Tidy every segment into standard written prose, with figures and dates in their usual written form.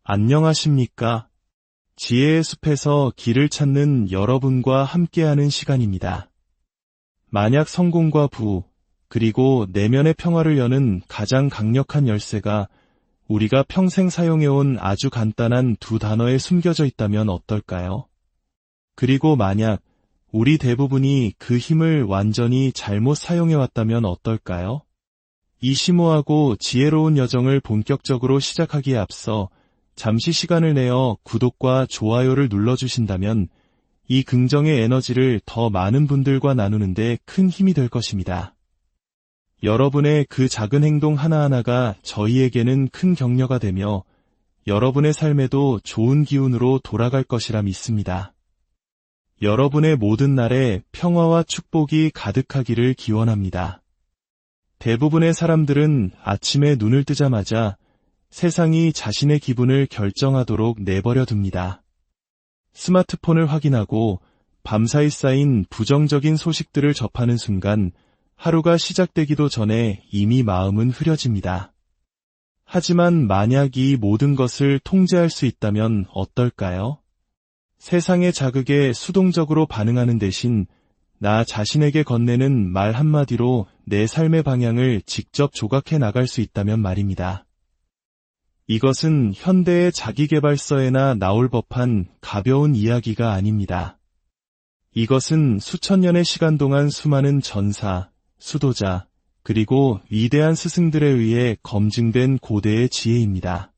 안녕하십니까? 지혜의 숲에서 길을 찾는 여러분과 함께하는 시간입니다. 만약 성공과 부, 그리고 내면의 평화를 여는 가장 강력한 열쇠가 우리가 평생 사용해온 아주 간단한 두 단어에 숨겨져 있다면 어떨까요? 그리고 만약 우리 대부분이 그 힘을 완전히 잘못 사용해왔다면 어떨까요? 이 심오하고 지혜로운 여정을 본격적으로 시작하기에 앞서 잠시 시간을 내어 구독과 좋아요를 눌러주신다면 이 긍정의 에너지를 더 많은 분들과 나누는데 큰 힘이 될 것입니다. 여러분의 그 작은 행동 하나하나가 저희에게는 큰 격려가 되며 여러분의 삶에도 좋은 기운으로 돌아갈 것이라 믿습니다. 여러분의 모든 날에 평화와 축복이 가득하기를 기원합니다. 대부분의 사람들은 아침에 눈을 뜨자마자 세상이 자신의 기분을 결정하도록 내버려 둡니다. 스마트폰을 확인하고 밤사이 쌓인 부정적인 소식들을 접하는 순간 하루가 시작되기도 전에 이미 마음은 흐려집니다. 하지만 만약 이 모든 것을 통제할 수 있다면 어떨까요? 세상의 자극에 수동적으로 반응하는 대신 나 자신에게 건네는 말 한마디로 내 삶의 방향을 직접 조각해 나갈 수 있다면 말입니다. 이것은 현대의 자기계발서에나 나올 법한 가벼운 이야기가 아닙니다. 이것은 수천 년의 시간 동안 수많은 전사, 수도자, 그리고 위대한 스승들에 의해 검증된 고대의 지혜입니다.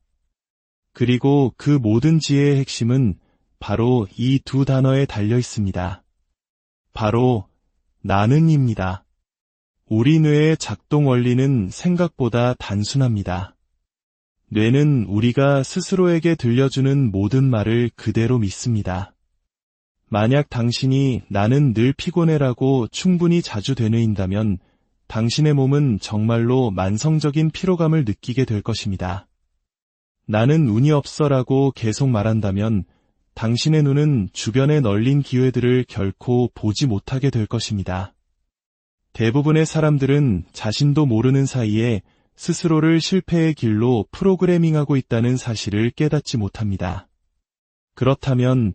그리고 그 모든 지혜의 핵심은 바로 이 두 단어에 달려 있습니다. 바로 나는입니다. 우리 뇌의 작동 원리는 생각보다 단순합니다. 뇌는 우리가 스스로에게 들려주는 모든 말을 그대로 믿습니다. 만약 당신이 나는 늘 피곤해라고 충분히 자주 되뇌인다면 당신의 몸은 정말로 만성적인 피로감을 느끼게 될 것입니다. 나는 운이 없어라고 계속 말한다면 당신의 눈은 주변에 널린 기회들을 결코 보지 못하게 될 것입니다. 대부분의 사람들은 자신도 모르는 사이에 스스로를 실패의 길로 프로그래밍하고 있다는 사실을 깨닫지 못합니다. 그렇다면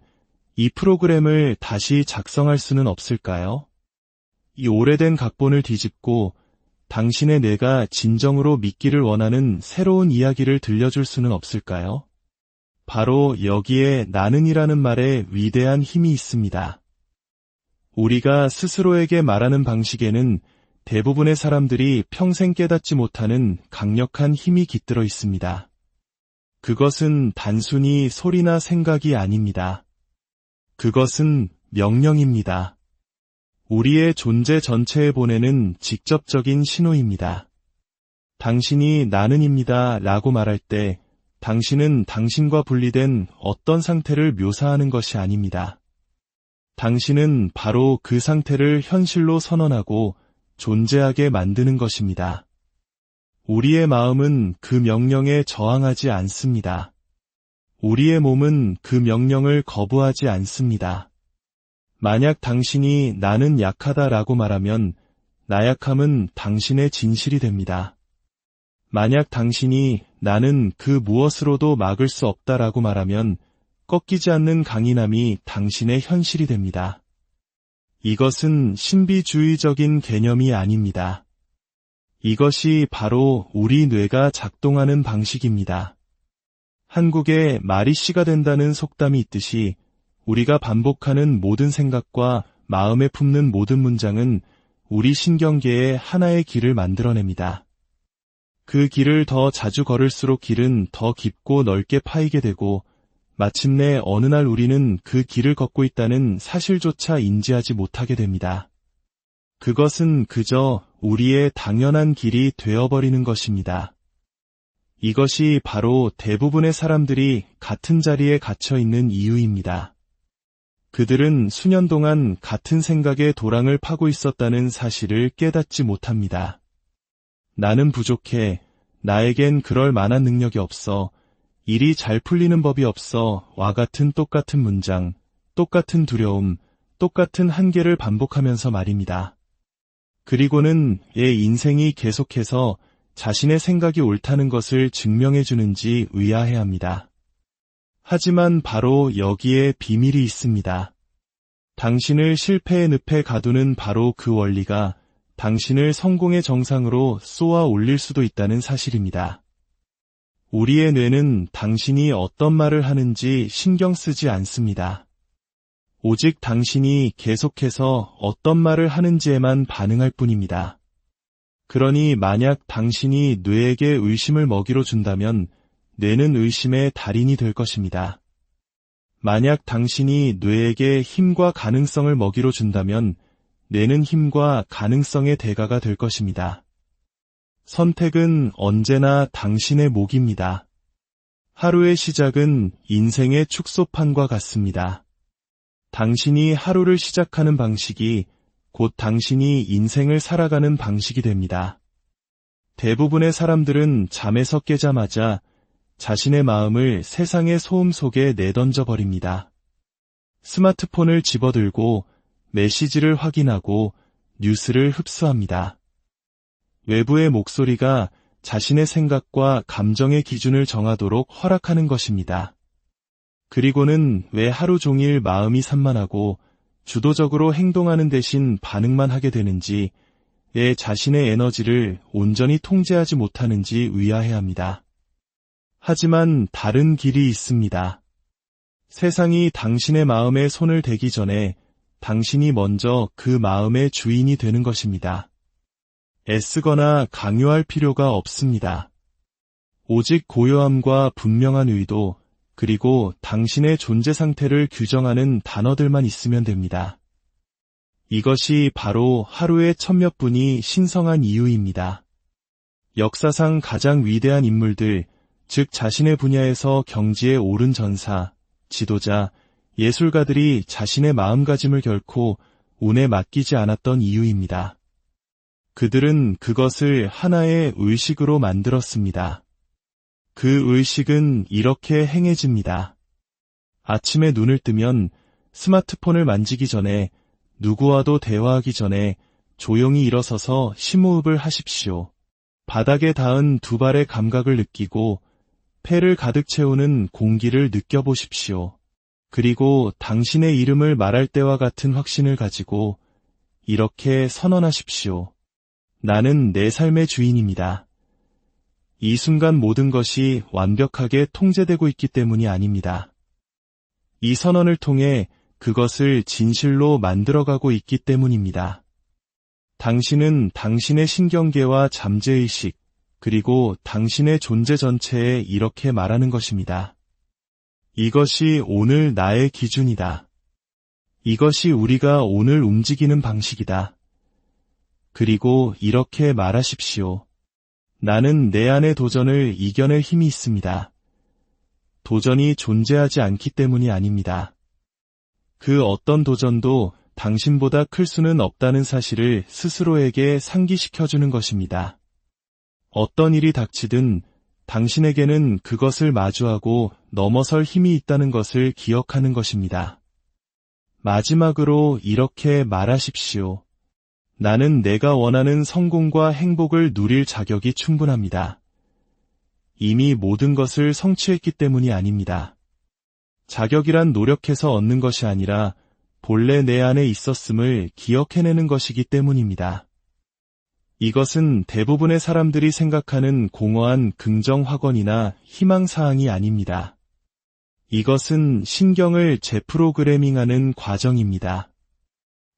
이 프로그램을 다시 작성할 수는 없을까요? 이 오래된 각본을 뒤집고 당신의 뇌가 진정으로 믿기를 원하는 새로운 이야기를 들려줄 수는 없을까요? 바로 여기에 나는이라는 말에 위대한 힘이 있습니다. 우리가 스스로에게 말하는 방식에는 대부분의 사람들이 평생 깨닫지 못하는 강력한 힘이 깃들어 있습니다. 그것은 단순히 소리나 생각이 아닙니다. 그것은 명령입니다. 우리의 존재 전체에 보내는 직접적인 신호입니다. 당신이 나는입니다 라고 말할 때 당신은 당신과 분리된 어떤 상태를 묘사하는 것이 아닙니다. 당신은 바로 그 상태를 현실로 선언하고 존재하게 만드는 것입니다. 우리의 마음은 그 명령에 저항하지 않습니다. 우리의 몸은 그 명령을 거부하지 않습니다. 만약 당신이 나는 약하다라고 말하면 나약함은 당신의 진실이 됩니다. 만약 당신이 나는 그 무엇으로도 막을 수 없다라고 말하면 꺾이지 않는 강인함이 당신의 현실이 됩니다. 이것은 신비주의적인 개념이 아닙니다. 이것이 바로 우리 뇌가 작동하는 방식입니다. 한국에 말이 씨가 된다는 속담이 있듯이 우리가 반복하는 모든 생각과 마음에 품는 모든 문장은 우리 신경계에 하나의 길을 만들어냅니다. 그 길을 더 자주 걸을수록 길은 더 깊고 넓게 파이게 되고 마침내 어느 날 우리는 그 길을 걷고 있다는 사실조차 인지하지 못하게 됩니다. 그것은 그저 우리의 당연한 길이 되어버리는 것입니다. 이것이 바로 대부분의 사람들이 같은 자리에 갇혀 있는 이유입니다. 그들은 수년 동안 같은 생각의 도랑을 파고 있었다는 사실을 깨닫지 못합니다. 나는 부족해. 나에겐 그럴 만한 능력이 없어. 일이 잘 풀리는 법이 없어. 와 같은 똑같은 문장, 똑같은 두려움, 똑같은 한계를 반복하면서 말입니다. 그리고는 인생이 계속해서 자신의 생각이 옳다는 것을 증명해 주는지 의아해합니다. 하지만 바로 여기에 비밀이 있습니다. 당신을 실패의 늪에 가두는 바로 그 원리가 당신을 성공의 정상으로 쏘아 올릴 수도 있다는 사실입니다. 우리의 뇌는 당신이 어떤 말을 하는지 신경 쓰지 않습니다. 오직 당신이 계속해서 어떤 말을 하는지에만 반응할 뿐입니다. 그러니 만약 당신이 뇌에게 의심을 먹이로 준다면 뇌는 의심의 달인이 될 것입니다. 만약 당신이 뇌에게 힘과 가능성을 먹이로 준다면 뇌는 힘과 가능성의 대가가 될 것입니다. 선택은 언제나 당신의 몫입니다. 하루의 시작은 인생의 축소판과 같습니다. 당신이 하루를 시작하는 방식이 곧 당신이 인생을 살아가는 방식이 됩니다. 대부분의 사람들은 잠에서 깨자마자 자신의 마음을 세상의 소음 속에 내던져 버립니다. 스마트폰을 집어들고 메시지를 확인하고 뉴스를 흡수합니다. 외부의 목소리가 자신의 생각과 감정의 기준을 정하도록 허락하는 것입니다. 그리고는 왜 하루 종일 마음이 산만하고 주도적으로 행동하는 대신 반응만 하게 되는지, 왜 자신의 에너지를 온전히 통제하지 못하는지 의아해합니다. 하지만 다른 길이 있습니다. 세상이 당신의 마음에 손을 대기 전에 당신이 먼저 그 마음의 주인이 되는 것입니다. 애쓰거나 강요할 필요가 없습니다. 오직 고요함과 분명한 의도, 그리고 당신의 존재 상태를 규정하는 단어들만 있으면 됩니다. 이것이 바로 하루의 1000몇 분이 신성한 이유입니다. 역사상 가장 위대한 인물들, 즉 자신의 분야에서 경지에 오른 전사, 지도자, 예술가들이 자신의 마음가짐을 결코 운에 맡기지 않았던 이유입니다. 그들은 그것을 하나의 의식으로 만들었습니다. 그 의식은 이렇게 행해집니다. 아침에 눈을 뜨면 스마트폰을 만지기 전에, 누구와도 대화하기 전에 조용히 일어서서 심호흡을 하십시오. 바닥에 닿은 두 발의 감각을 느끼고 폐를 가득 채우는 공기를 느껴보십시오. 그리고 당신의 이름을 말할 때와 같은 확신을 가지고 이렇게 선언하십시오. 나는 내 삶의 주인입니다. 이 순간 모든 것이 완벽하게 통제되고 있기 때문이 아닙니다. 이 선언을 통해 그것을 진실로 만들어가고 있기 때문입니다. 당신은 당신의 신경계와 잠재의식, 그리고 당신의 존재 전체에 이렇게 말하는 것입니다. 이것이 오늘 나의 기준이다. 이것이 우리가 오늘 움직이는 방식이다. 그리고 이렇게 말하십시오. 나는 내 안의 도전을 이겨낼 힘이 있습니다. 도전이 존재하지 않기 때문이 아닙니다. 그 어떤 도전도 당신보다 클 수는 없다는 사실을 스스로에게 상기시켜주는 것입니다. 어떤 일이 닥치든 당신에게는 그것을 마주하고 넘어설 힘이 있다는 것을 기억하는 것입니다. 마지막으로 이렇게 말하십시오. 나는 내가 원하는 성공과 행복을 누릴 자격이 충분합니다. 이미 모든 것을 성취했기 때문이 아닙니다. 자격이란 노력해서 얻는 것이 아니라 본래 내 안에 있었음을 기억해내는 것이기 때문입니다. 이것은 대부분의 사람들이 생각하는 공허한 긍정 확언이나 희망사항이 아닙니다. 이것은 신경을 재프로그래밍하는 과정입니다.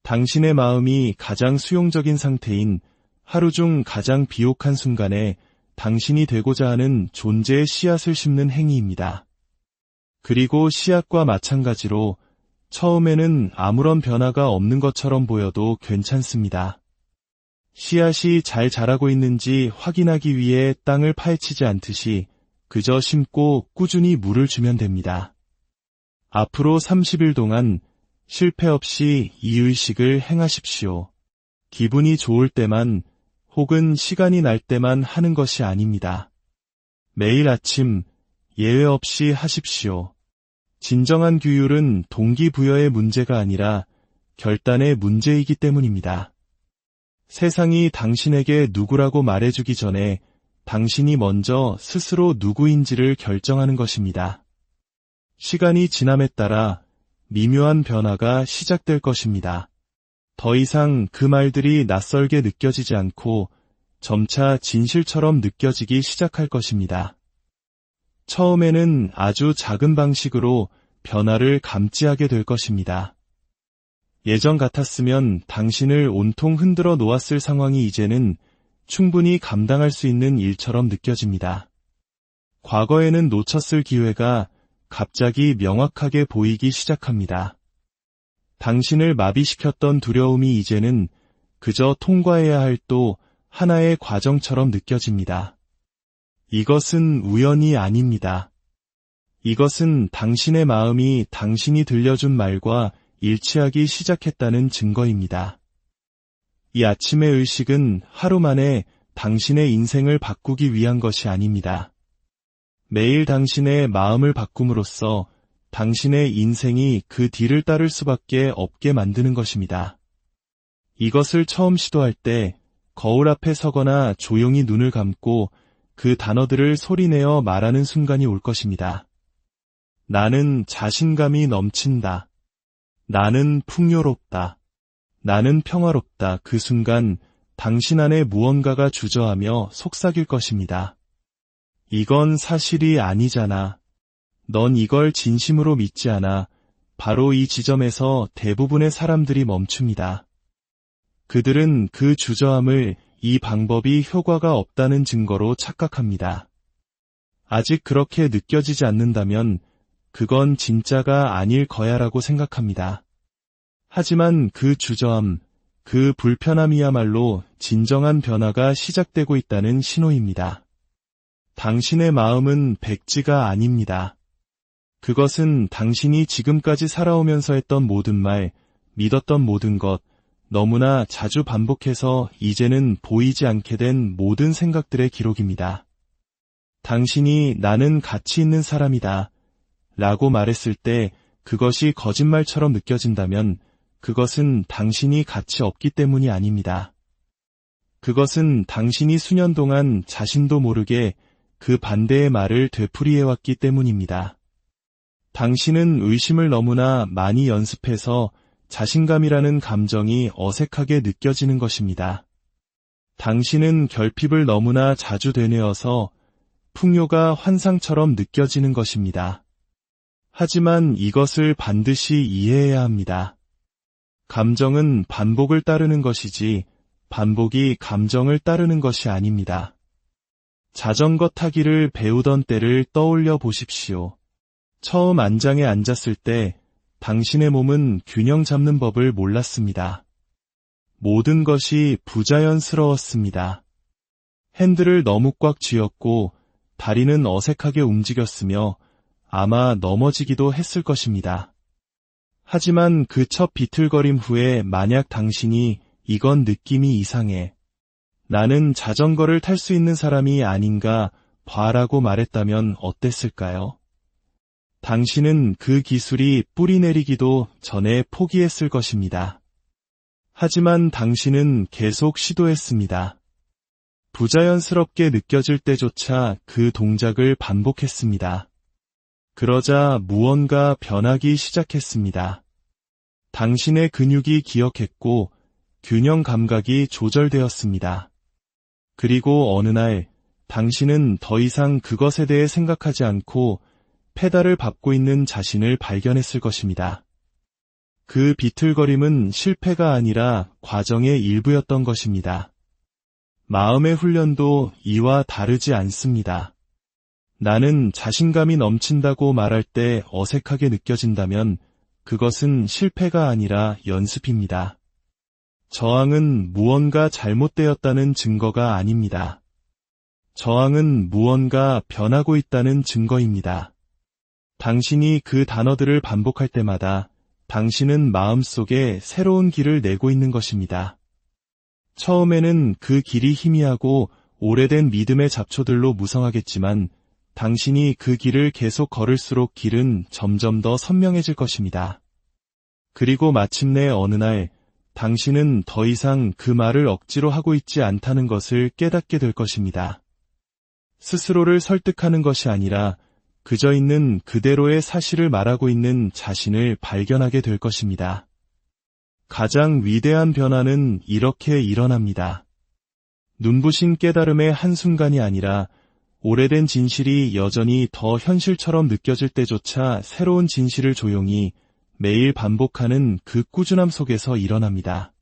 당신의 마음이 가장 수용적인 상태인 하루 중 가장 비옥한 순간에 당신이 되고자 하는 존재의 씨앗을 심는 행위입니다. 그리고 씨앗과 마찬가지로 처음에는 아무런 변화가 없는 것처럼 보여도 괜찮습니다. 씨앗이 잘 자라고 있는지 확인하기 위해 땅을 파헤치지 않듯이 그저 심고 꾸준히 물을 주면 됩니다. 앞으로 30일 동안 실패 없이 이 의식을 행하십시오. 기분이 좋을 때만 혹은 시간이 날 때만 하는 것이 아닙니다. 매일 아침 예외 없이 하십시오. 진정한 규율은 동기부여의 문제가 아니라 결단의 문제이기 때문입니다. 세상이 당신에게 누구라고 말해주기 전에 당신이 먼저 스스로 누구인지를 결정하는 것입니다. 시간이 지남에 따라 미묘한 변화가 시작될 것입니다. 더 이상 그 말들이 낯설게 느껴지지 않고 점차 진실처럼 느껴지기 시작할 것입니다. 처음에는 아주 작은 방식으로 변화를 감지하게 될 것입니다. 예전 같았으면 당신을 온통 흔들어 놓았을 상황이 이제는 충분히 감당할 수 있는 일처럼 느껴집니다. 과거에는 놓쳤을 기회가 갑자기 명확하게 보이기 시작합니다. 당신을 마비시켰던 두려움이 이제는 그저 통과해야 할 또 하나의 과정처럼 느껴집니다. 이것은 우연이 아닙니다. 이것은 당신의 마음이 당신이 들려준 말과 일치하기 시작했다는 증거입니다. 이 아침의 의식은 하루 만에 당신의 인생을 바꾸기 위한 것이 아닙니다. 매일 당신의 마음을 바꿈으로써 당신의 인생이 그 뒤를 따를 수밖에 없게 만드는 것입니다. 이것을 처음 시도할 때 거울 앞에 서거나 조용히 눈을 감고 그 단어들을 소리내어 말하는 순간이 올 것입니다. 나는 자신감이 넘친다. 나는 풍요롭다. 나는 평화롭다. 그 순간 당신 안에 무언가가 주저하며 속삭일 것입니다. 이건 사실이 아니잖아. 넌 이걸 진심으로 믿지 않아. 바로 이 지점에서 대부분의 사람들이 멈춥니다. 그들은 그 주저함을 이 방법이 효과가 없다는 증거로 착각합니다. 아직 그렇게 느껴지지 않는다면 그건 진짜가 아닐 거야라고 생각합니다. 하지만 그 주저함, 그 불편함이야말로 진정한 변화가 시작되고 있다는 신호입니다. 당신의 마음은 백지가 아닙니다. 그것은 당신이 지금까지 살아오면서 했던 모든 말, 믿었던 모든 것, 너무나 자주 반복해서 이제는 보이지 않게 된 모든 생각들의 기록입니다. 당신이 나는 가치 있는 사람이다 라고 말했을 때 그것이 거짓말처럼 느껴진다면 그것은 당신이 가치 없기 때문이 아닙니다. 그것은 당신이 수년 동안 자신도 모르게 그 반대의 말을 되풀이해왔기 때문입니다. 당신은 의심을 너무나 많이 연습해서 자신감이라는 감정이 어색하게 느껴지는 것입니다. 당신은 결핍을 너무나 자주 되뇌어서 풍요가 환상처럼 느껴지는 것입니다. 하지만 이것을 반드시 이해해야 합니다. 감정은 반복을 따르는 것이지 반복이 감정을 따르는 것이 아닙니다. 자전거 타기를 배우던 때를 떠올려 보십시오. 처음 안장에 앉았을 때 당신의 몸은 균형 잡는 법을 몰랐습니다. 모든 것이 부자연스러웠습니다. 핸들을 너무 꽉 쥐었고 다리는 어색하게 움직였으며 아마 넘어지기도 했을 것입니다. 하지만 그 첫 비틀거림 후에 만약 당신이 이건 느낌이 이상해. 나는 자전거를 탈 수 있는 사람이 아닌가 봐라고 말했다면 어땠을까요? 당신은 그 기술이 뿌리 내리기도 전에 포기했을 것입니다. 하지만 당신은 계속 시도했습니다. 부자연스럽게 느껴질 때조차 그 동작을 반복했습니다. 그러자 무언가 변하기 시작했습니다. 당신의 근육이 기억했고 균형 감각이 조절되었습니다. 그리고 어느 날 당신은 더 이상 그것에 대해 생각하지 않고 페달을 밟고 있는 자신을 발견했을 것입니다. 그 비틀거림은 실패가 아니라 과정의 일부였던 것입니다. 마음의 훈련도 이와 다르지 않습니다. 나는 자신감이 넘친다고 말할 때 어색하게 느껴진다면 그것은 실패가 아니라 연습입니다. 저항은 무언가 잘못되었다는 증거가 아닙니다. 저항은 무언가 변하고 있다는 증거입니다. 당신이 그 단어들을 반복할 때마다 당신은 마음속에 새로운 길을 내고 있는 것입니다. 처음에는 그 길이 희미하고 오래된 믿음의 잡초들로 무성하겠지만 당신이 그 길을 계속 걸을수록 길은 점점 더 선명해질 것입니다. 그리고 마침내 어느 날 당신은 더 이상 그 말을 억지로 하고 있지 않다는 것을 깨닫게 될 것입니다. 스스로를 설득하는 것이 아니라 그저 있는 그대로의 사실을 말하고 있는 자신을 발견하게 될 것입니다. 가장 위대한 변화는 이렇게 일어납니다. 눈부신 깨달음의 한순간이 아니라 오래된 진실이 여전히 더 현실처럼 느껴질 때조차 새로운 진실을 조용히 매일 반복하는 그 꾸준함 속에서 일어납니다.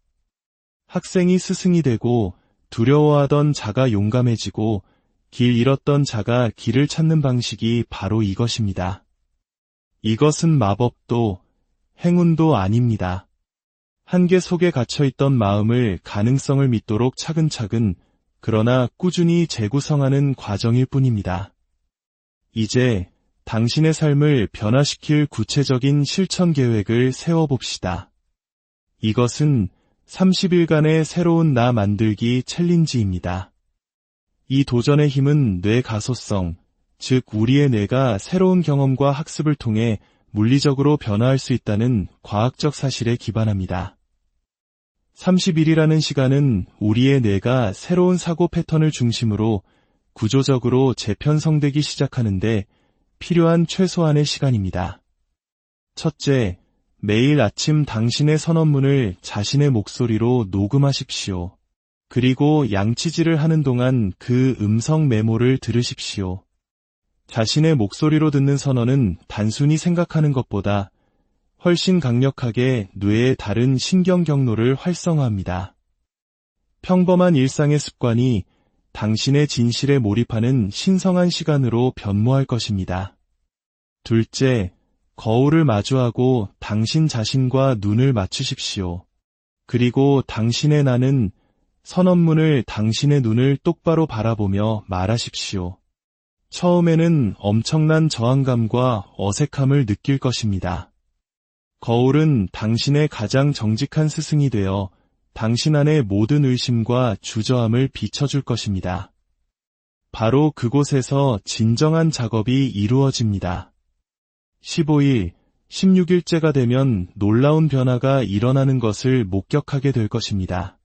학생이 스승이 되고 두려워하던 자가 용감해지고 길 잃었던 자가 길을 찾는 방식이 바로 이것입니다. 이것은 마법도 행운도 아닙니다. 한계 속에 갇혀있던 마음을 가능성을 믿도록 차근차근 그러나 꾸준히 재구성하는 과정일 뿐입니다. 이제 당신의 삶을 변화시킬 구체적인 실천 계획을 세워봅시다. 이것은 30일간의 새로운 나 만들기 챌린지입니다. 이 도전의 힘은 뇌 가소성, 즉 우리의 뇌가 새로운 경험과 학습을 통해 물리적으로 변화할 수 있다는 과학적 사실에 기반합니다. 30일이라는 시간은 우리의 뇌가 새로운 사고 패턴을 중심으로 구조적으로 재편성되기 시작하는데 필요한 최소한의 시간입니다. 첫째, 매일 아침 당신의 선언문을 자신의 목소리로 녹음하십시오. 그리고 양치질을 하는 동안 그 음성 메모를 들으십시오. 자신의 목소리로 듣는 선언은 단순히 생각하는 것보다 훨씬 강력하게 뇌의 다른 신경 경로를 활성화합니다. 평범한 일상의 습관이 당신의 진실에 몰입하는 신성한 시간으로 변모할 것입니다. 둘째, 거울을 마주하고 당신 자신과 눈을 맞추십시오. 그리고 당신의 나는 선언문을 당신의 눈을 똑바로 바라보며 말하십시오. 처음에는 엄청난 저항감과 어색함을 느낄 것입니다. 거울은 당신의 가장 정직한 스승이 되어 당신 안의 모든 의심과 주저함을 비춰줄 것입니다. 바로 그곳에서 진정한 작업이 이루어집니다. 15일, 16일째가 되면 놀라운 변화가 일어나는 것을 목격하게 될 것입니다.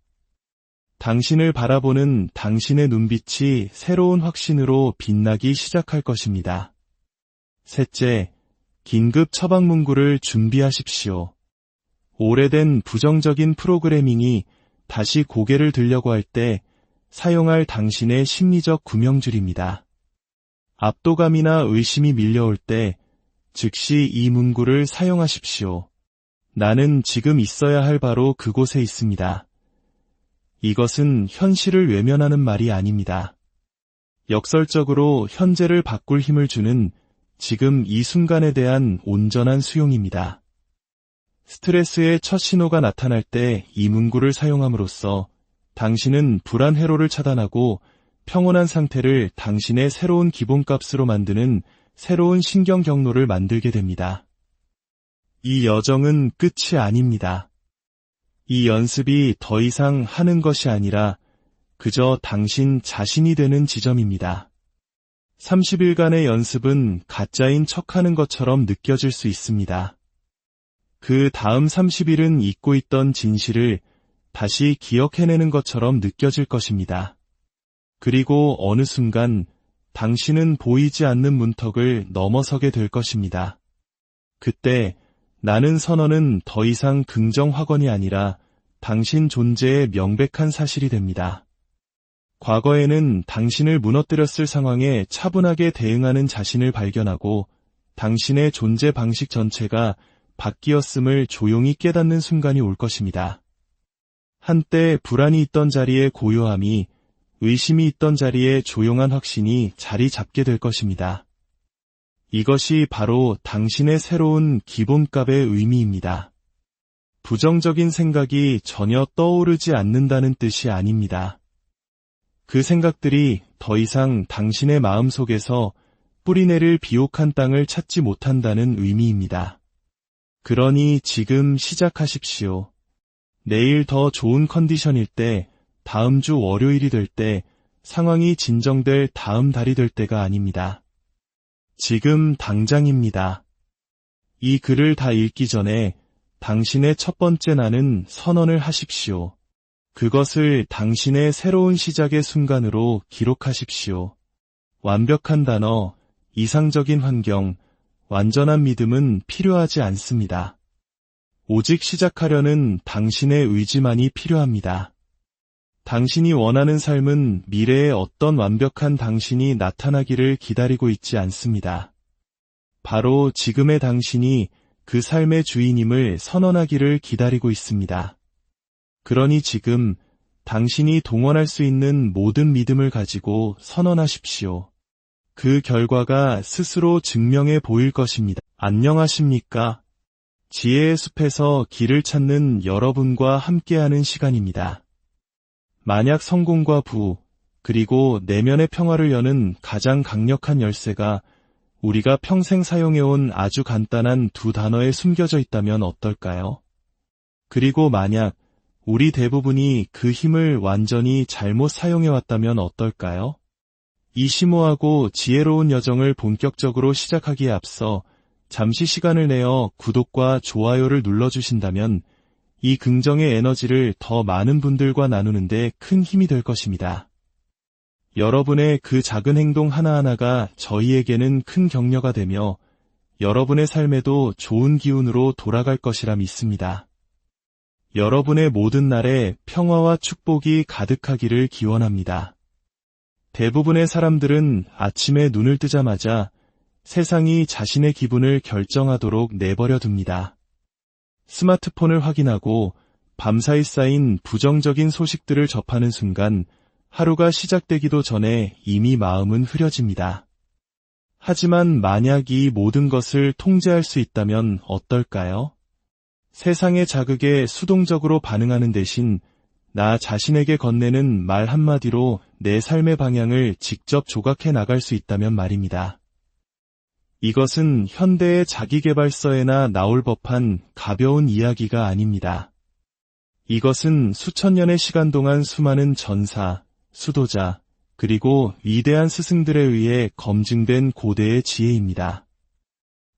당신을 바라보는 당신의 눈빛이 새로운 확신으로 빛나기 시작할 것입니다. 셋째, 긴급 처방 문구를 준비하십시오. 오래된 부정적인 프로그래밍이 다시 고개를 들려고 할 때 사용할 당신의 심리적 구명줄입니다. 압도감이나 의심이 밀려올 때 즉시 이 문구를 사용하십시오. 나는 지금 있어야 할 바로 그곳에 있습니다. 이것은 현실을 외면하는 말이 아닙니다. 역설적으로 현재를 바꿀 힘을 주는 지금 이 순간에 대한 온전한 수용입니다. 스트레스의 첫 신호가 나타날 때 이 문구를 사용함으로써 당신은 불안 회로를 차단하고 평온한 상태를 당신의 새로운 기본값으로 만드는 새로운 신경 경로를 만들게 됩니다. 이 여정은 끝이 아닙니다. 이 연습이 더 이상 하는 것이 아니라 그저 당신 자신이 되는 지점입니다. 30일간의 연습은 가짜인 척하는 것처럼 느껴질 수 있습니다. 그 다음 30일은 잊고 있던 진실을 다시 기억해내는 것처럼 느껴질 것입니다. 그리고 어느 순간 당신은 보이지 않는 문턱을 넘어서게 될 것입니다. 그때 나는 선언은 더 이상 긍정 확언이 아니라 당신 존재의 명백한 사실이 됩니다. 과거에는 당신을 무너뜨렸을 상황에 차분하게 대응하는 자신을 발견하고 당신의 존재 방식 전체가 바뀌었음을 조용히 깨닫는 순간이 올 것입니다. 한때 불안이 있던 자리에 고요함이, 의심이 있던 자리에 조용한 확신이 자리 잡게 될 것입니다. 이것이 바로 당신의 새로운 기본값의 의미입니다. 부정적인 생각이 전혀 떠오르지 않는다는 뜻이 아닙니다. 그 생각들이 더 이상 당신의 마음속에서 뿌리내릴 비옥한 땅을 찾지 못한다는 의미입니다. 그러니 지금 시작하십시오. 내일 더 좋은 컨디션일 때, 다음 주 월요일이 될 때, 상황이 진정될 다음 달이 될 때가 아닙니다. 지금 당장입니다. 이 글을 다 읽기 전에 당신의 첫 번째 나는 선언을 하십시오. 그것을 당신의 새로운 시작의 순간으로 기록하십시오. 완벽한 단어, 이상적인 환경, 완전한 믿음은 필요하지 않습니다. 오직 시작하려는 당신의 의지만이 필요합니다. 당신이 원하는 삶은 미래의 어떤 완벽한 당신이 나타나기를 기다리고 있지 않습니다. 바로 지금의 당신이 그 삶의 주인임을 선언하기를 기다리고 있습니다. 그러니 지금 당신이 동원할 수 있는 모든 믿음을 가지고 선언하십시오. 그 결과가 스스로 증명해 보일 것입니다. 안녕하십니까? 지혜의 숲에서 길을 찾는 여러분과 함께하는 시간입니다. 만약 성공과 부, 그리고 내면의 평화를 여는 가장 강력한 열쇠가 우리가 평생 사용해온 아주 간단한 두 단어에 숨겨져 있다면 어떨까요? 그리고 만약 우리 대부분이 그 힘을 완전히 잘못 사용해왔다면 어떨까요? 이 심오하고 지혜로운 여정을 본격적으로 시작하기에 앞서 잠시 시간을 내어 구독과 좋아요를 눌러주신다면 이 긍정의 에너지를 더 많은 분들과 나누는데 큰 힘이 될 것입니다. 여러분의 그 작은 행동 하나하나가 저희에게는 큰 격려가 되며 여러분의 삶에도 좋은 기운으로 돌아갈 것이라 믿습니다. 여러분의 모든 날에 평화와 축복이 가득하기를 기원합니다. 대부분의 사람들은 아침에 눈을 뜨자마자 세상이 자신의 기분을 결정하도록 내버려 둡니다. 스마트폰을 확인하고 밤사이 쌓인 부정적인 소식들을 접하는 순간 하루가 시작되기도 전에 이미 마음은 흐려집니다. 하지만 만약 이 모든 것을 통제할 수 있다면 어떨까요? 세상의 자극에 수동적으로 반응하는 대신 나 자신에게 건네는 말 한마디로 내 삶의 방향을 직접 조각해 나갈 수 있다면 말입니다. 이것은 현대의 자기계발서에나 나올 법한 가벼운 이야기가 아닙니다. 이것은 수천 년의 시간 동안 수많은 전사, 수도자, 그리고 위대한 스승들에 의해 검증된 고대의 지혜입니다.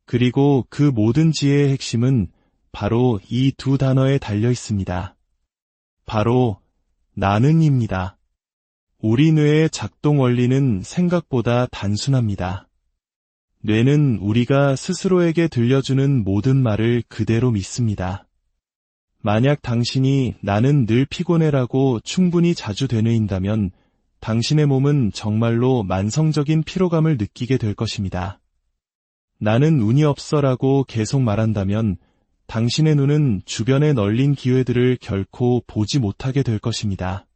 그리고 그 모든 지혜의 핵심은 바로 이 두 단어에 달려 있습니다. 바로 나는입니다. 우리 뇌의 작동 원리는 생각보다 단순합니다. 뇌는 우리가 스스로에게 들려주는 모든 말을 그대로 믿습니다. 만약 당신이 나는 늘 피곤해라고 충분히 자주 되뇌인다면 당신의 몸은 정말로 만성적인 피로감을 느끼게 될 것입니다. 나는 운이 없어라고 계속 말한다면 당신의 눈은 주변에 널린 기회들을 결코 보지 못하게 될 것입니다.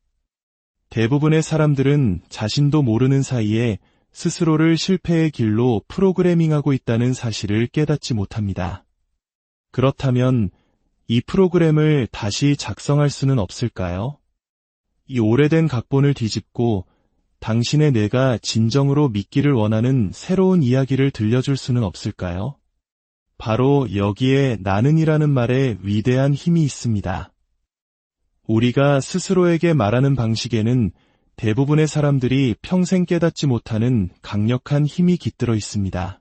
대부분의 사람들은 자신도 모르는 사이에 스스로를 실패의 길로 프로그래밍하고 있다는 사실을 깨닫지 못합니다. 그렇다면 이 프로그램을 다시 작성할 수는 없을까요? 이 오래된 각본을 뒤집고 당신의 뇌가 진정으로 믿기를 원하는 새로운 이야기를 들려줄 수는 없을까요? 바로 여기에 나는이라는 말에 위대한 힘이 있습니다. 우리가 스스로에게 말하는 방식에는 대부분의 사람들이 평생 깨닫지 못하는 강력한 힘이 깃들어 있습니다.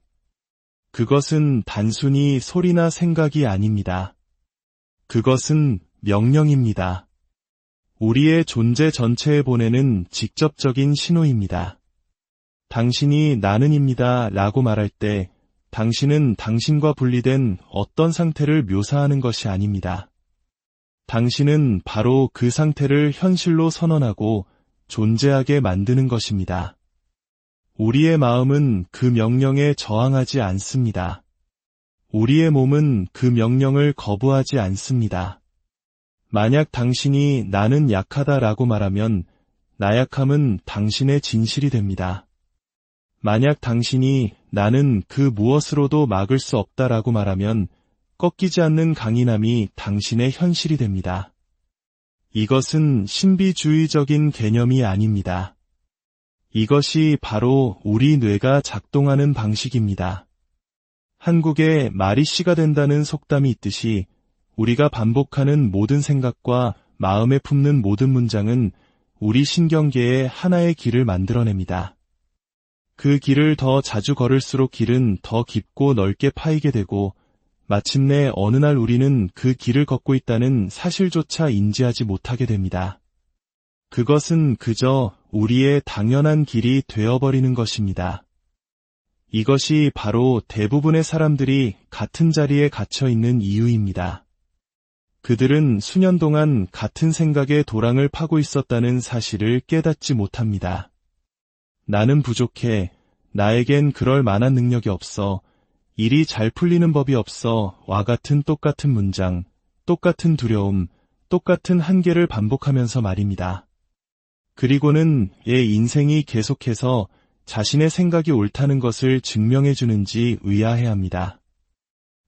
그것은 단순히 소리나 생각이 아닙니다. 그것은 명령입니다. 우리의 존재 전체에 보내는 직접적인 신호입니다. 당신이 나는입니다 라고 말할 때 당신은 당신과 분리된 어떤 상태를 묘사하는 것이 아닙니다. 당신은 바로 그 상태를 현실로 선언하고 존재하게 만드는 것입니다. 우리의 마음은 그 명령에 저항하지 않습니다. 우리의 몸은 그 명령을 거부하지 않습니다. 만약 당신이 나는 약하다라고 말하면 나약함은 당신의 진실이 됩니다. 만약 당신이 나는 그 무엇으로도 막을 수 없다라고 말하면 꺾이지 않는 강인함이 당신의 현실이 됩니다. 이것은 신비주의적인 개념이 아닙니다. 이것이 바로 우리 뇌가 작동하는 방식입니다. 한국에 말이 씨가 된다는 속담이 있듯이 우리가 반복하는 모든 생각과 마음에 품는 모든 문장은 우리 신경계에 하나의 길을 만들어냅니다. 그 길을 더 자주 걸을수록 길은 더 깊고 넓게 파이게 되고 마침내 어느 날 우리는 그 길을 걷고 있다는 사실조차 인지하지 못하게 됩니다. 그것은 그저 우리의 당연한 길이 되어버리는 것입니다. 이것이 바로 대부분의 사람들이 같은 자리에 갇혀 있는 이유입니다. 그들은 수년 동안 같은 생각의 도랑을 파고 있었다는 사실을 깨닫지 못합니다. 나는 부족해. 나에겐 그럴 만한 능력이 없어. 일이 잘 풀리는 법이 없어. 와 같은 똑같은 문장, 똑같은 두려움, 똑같은 한계를 반복하면서 말입니다. 그리고는 인생이 계속해서 자신의 생각이 옳다는 것을 증명해주는지 의아해합니다.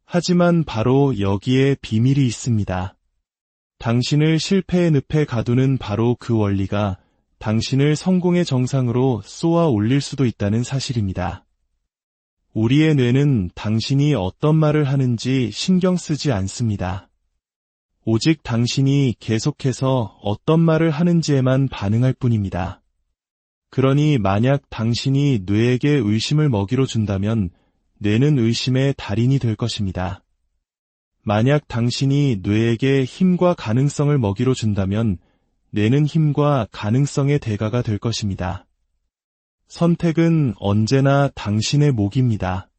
하지만 바로 여기에 비밀이 있습니다. 당신을 실패의 늪에 가두는 바로 그 원리가 당신을 성공의 정상으로 쏘아 올릴 수도 있다는 사실입니다. 우리의 뇌는 당신이 어떤 말을 하는지 신경 쓰지 않습니다. 오직 당신이 계속해서 어떤 말을 하는지에만 반응할 뿐입니다. 그러니 만약 당신이 뇌에게 의심을 먹이로 준다면 뇌는 의심의 달인이 될 것입니다. 만약 당신이 뇌에게 힘과 가능성을 먹이로 준다면 뇌는 힘과 가능성의 대가가 될 것입니다. 선택은 언제나 당신의 몫입니다.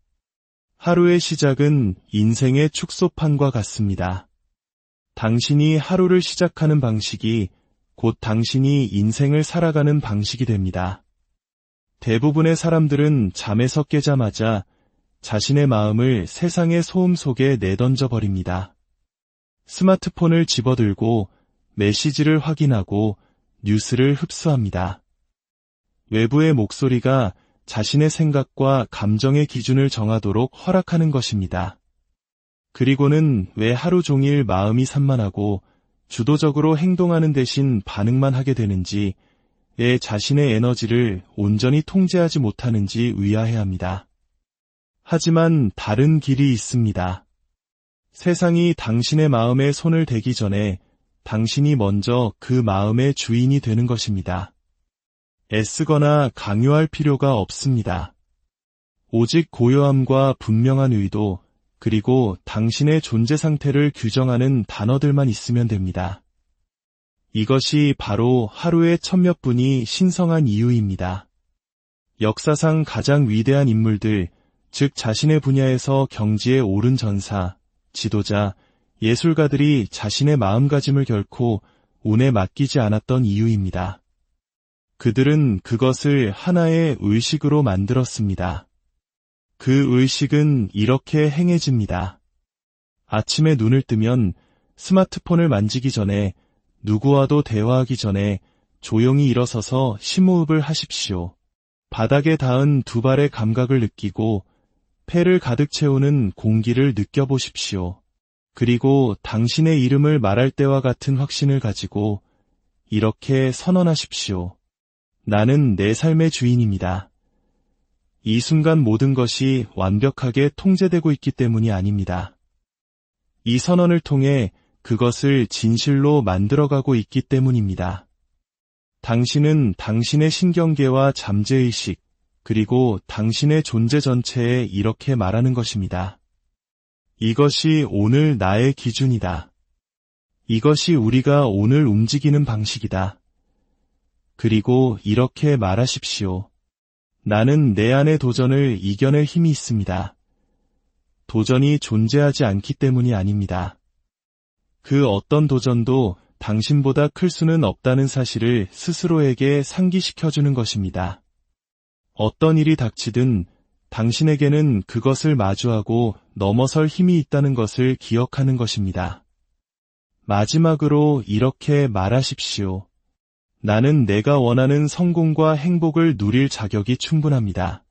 하루의 시작은 인생의 축소판과 같습니다. 당신이 하루를 시작하는 방식이 곧 당신이 인생을 살아가는 방식이 됩니다. 대부분의 사람들은 잠에서 깨자마자 자신의 마음을 세상의 소음 속에 내던져 버립니다. 스마트폰을 집어들고 메시지를 확인하고 뉴스를 흡수합니다. 외부의 목소리가 자신의 생각과 감정의 기준을 정하도록 허락하는 것입니다. 그리고는 왜 하루 종일 마음이 산만하고 주도적으로 행동하는 대신 반응만 하게 되는지, 왜 자신의 에너지를 온전히 통제하지 못하는지 의아해합니다. 하지만 다른 길이 있습니다. 세상이 당신의 마음에 손을 대기 전에 당신이 먼저 그 마음의 주인이 되는 것입니다. 애쓰거나 강요할 필요가 없습니다. 오직 고요함과 분명한 의도, 그리고 당신의 존재 상태를 규정하는 단어들만 있으면 됩니다. 이것이 바로 하루의 1000몇 분이 신성한 이유입니다. 역사상 가장 위대한 인물들, 즉 자신의 분야에서 경지에 오른 전사, 지도자, 예술가들이 자신의 마음가짐을 결코 운에 맡기지 않았던 이유입니다. 그들은 그것을 하나의 의식으로 만들었습니다. 그 의식은 이렇게 행해집니다. 아침에 눈을 뜨면 스마트폰을 만지기 전에, 누구와도 대화하기 전에 조용히 일어서서 심호흡을 하십시오. 바닥에 닿은 두 발의 감각을 느끼고 폐를 가득 채우는 공기를 느껴보십시오. 그리고 당신의 이름을 말할 때와 같은 확신을 가지고 이렇게 선언하십시오. 나는 내 삶의 주인입니다. 이 순간 모든 것이 완벽하게 통제되고 있기 때문이 아닙니다. 이 선언을 통해 그것을 진실로 만들어가고 있기 때문입니다. 당신은 당신의 신경계와 잠재의식, 그리고 당신의 존재 전체에 이렇게 말하는 것입니다. 이것이 오늘 나의 기준이다. 이것이 우리가 오늘 움직이는 방식이다. 그리고 이렇게 말하십시오. 나는 내 안의 도전을 이겨낼 힘이 있습니다. 도전이 존재하지 않기 때문이 아닙니다. 그 어떤 도전도 당신보다 클 수는 없다는 사실을 스스로에게 상기시켜주는 것입니다. 어떤 일이 닥치든 당신에게는 그것을 마주하고 넘어설 힘이 있다는 것을 기억하는 것입니다. 마지막으로 이렇게 말하십시오. 나는 내가 원하는 성공과 행복을 누릴 자격이 충분합니다.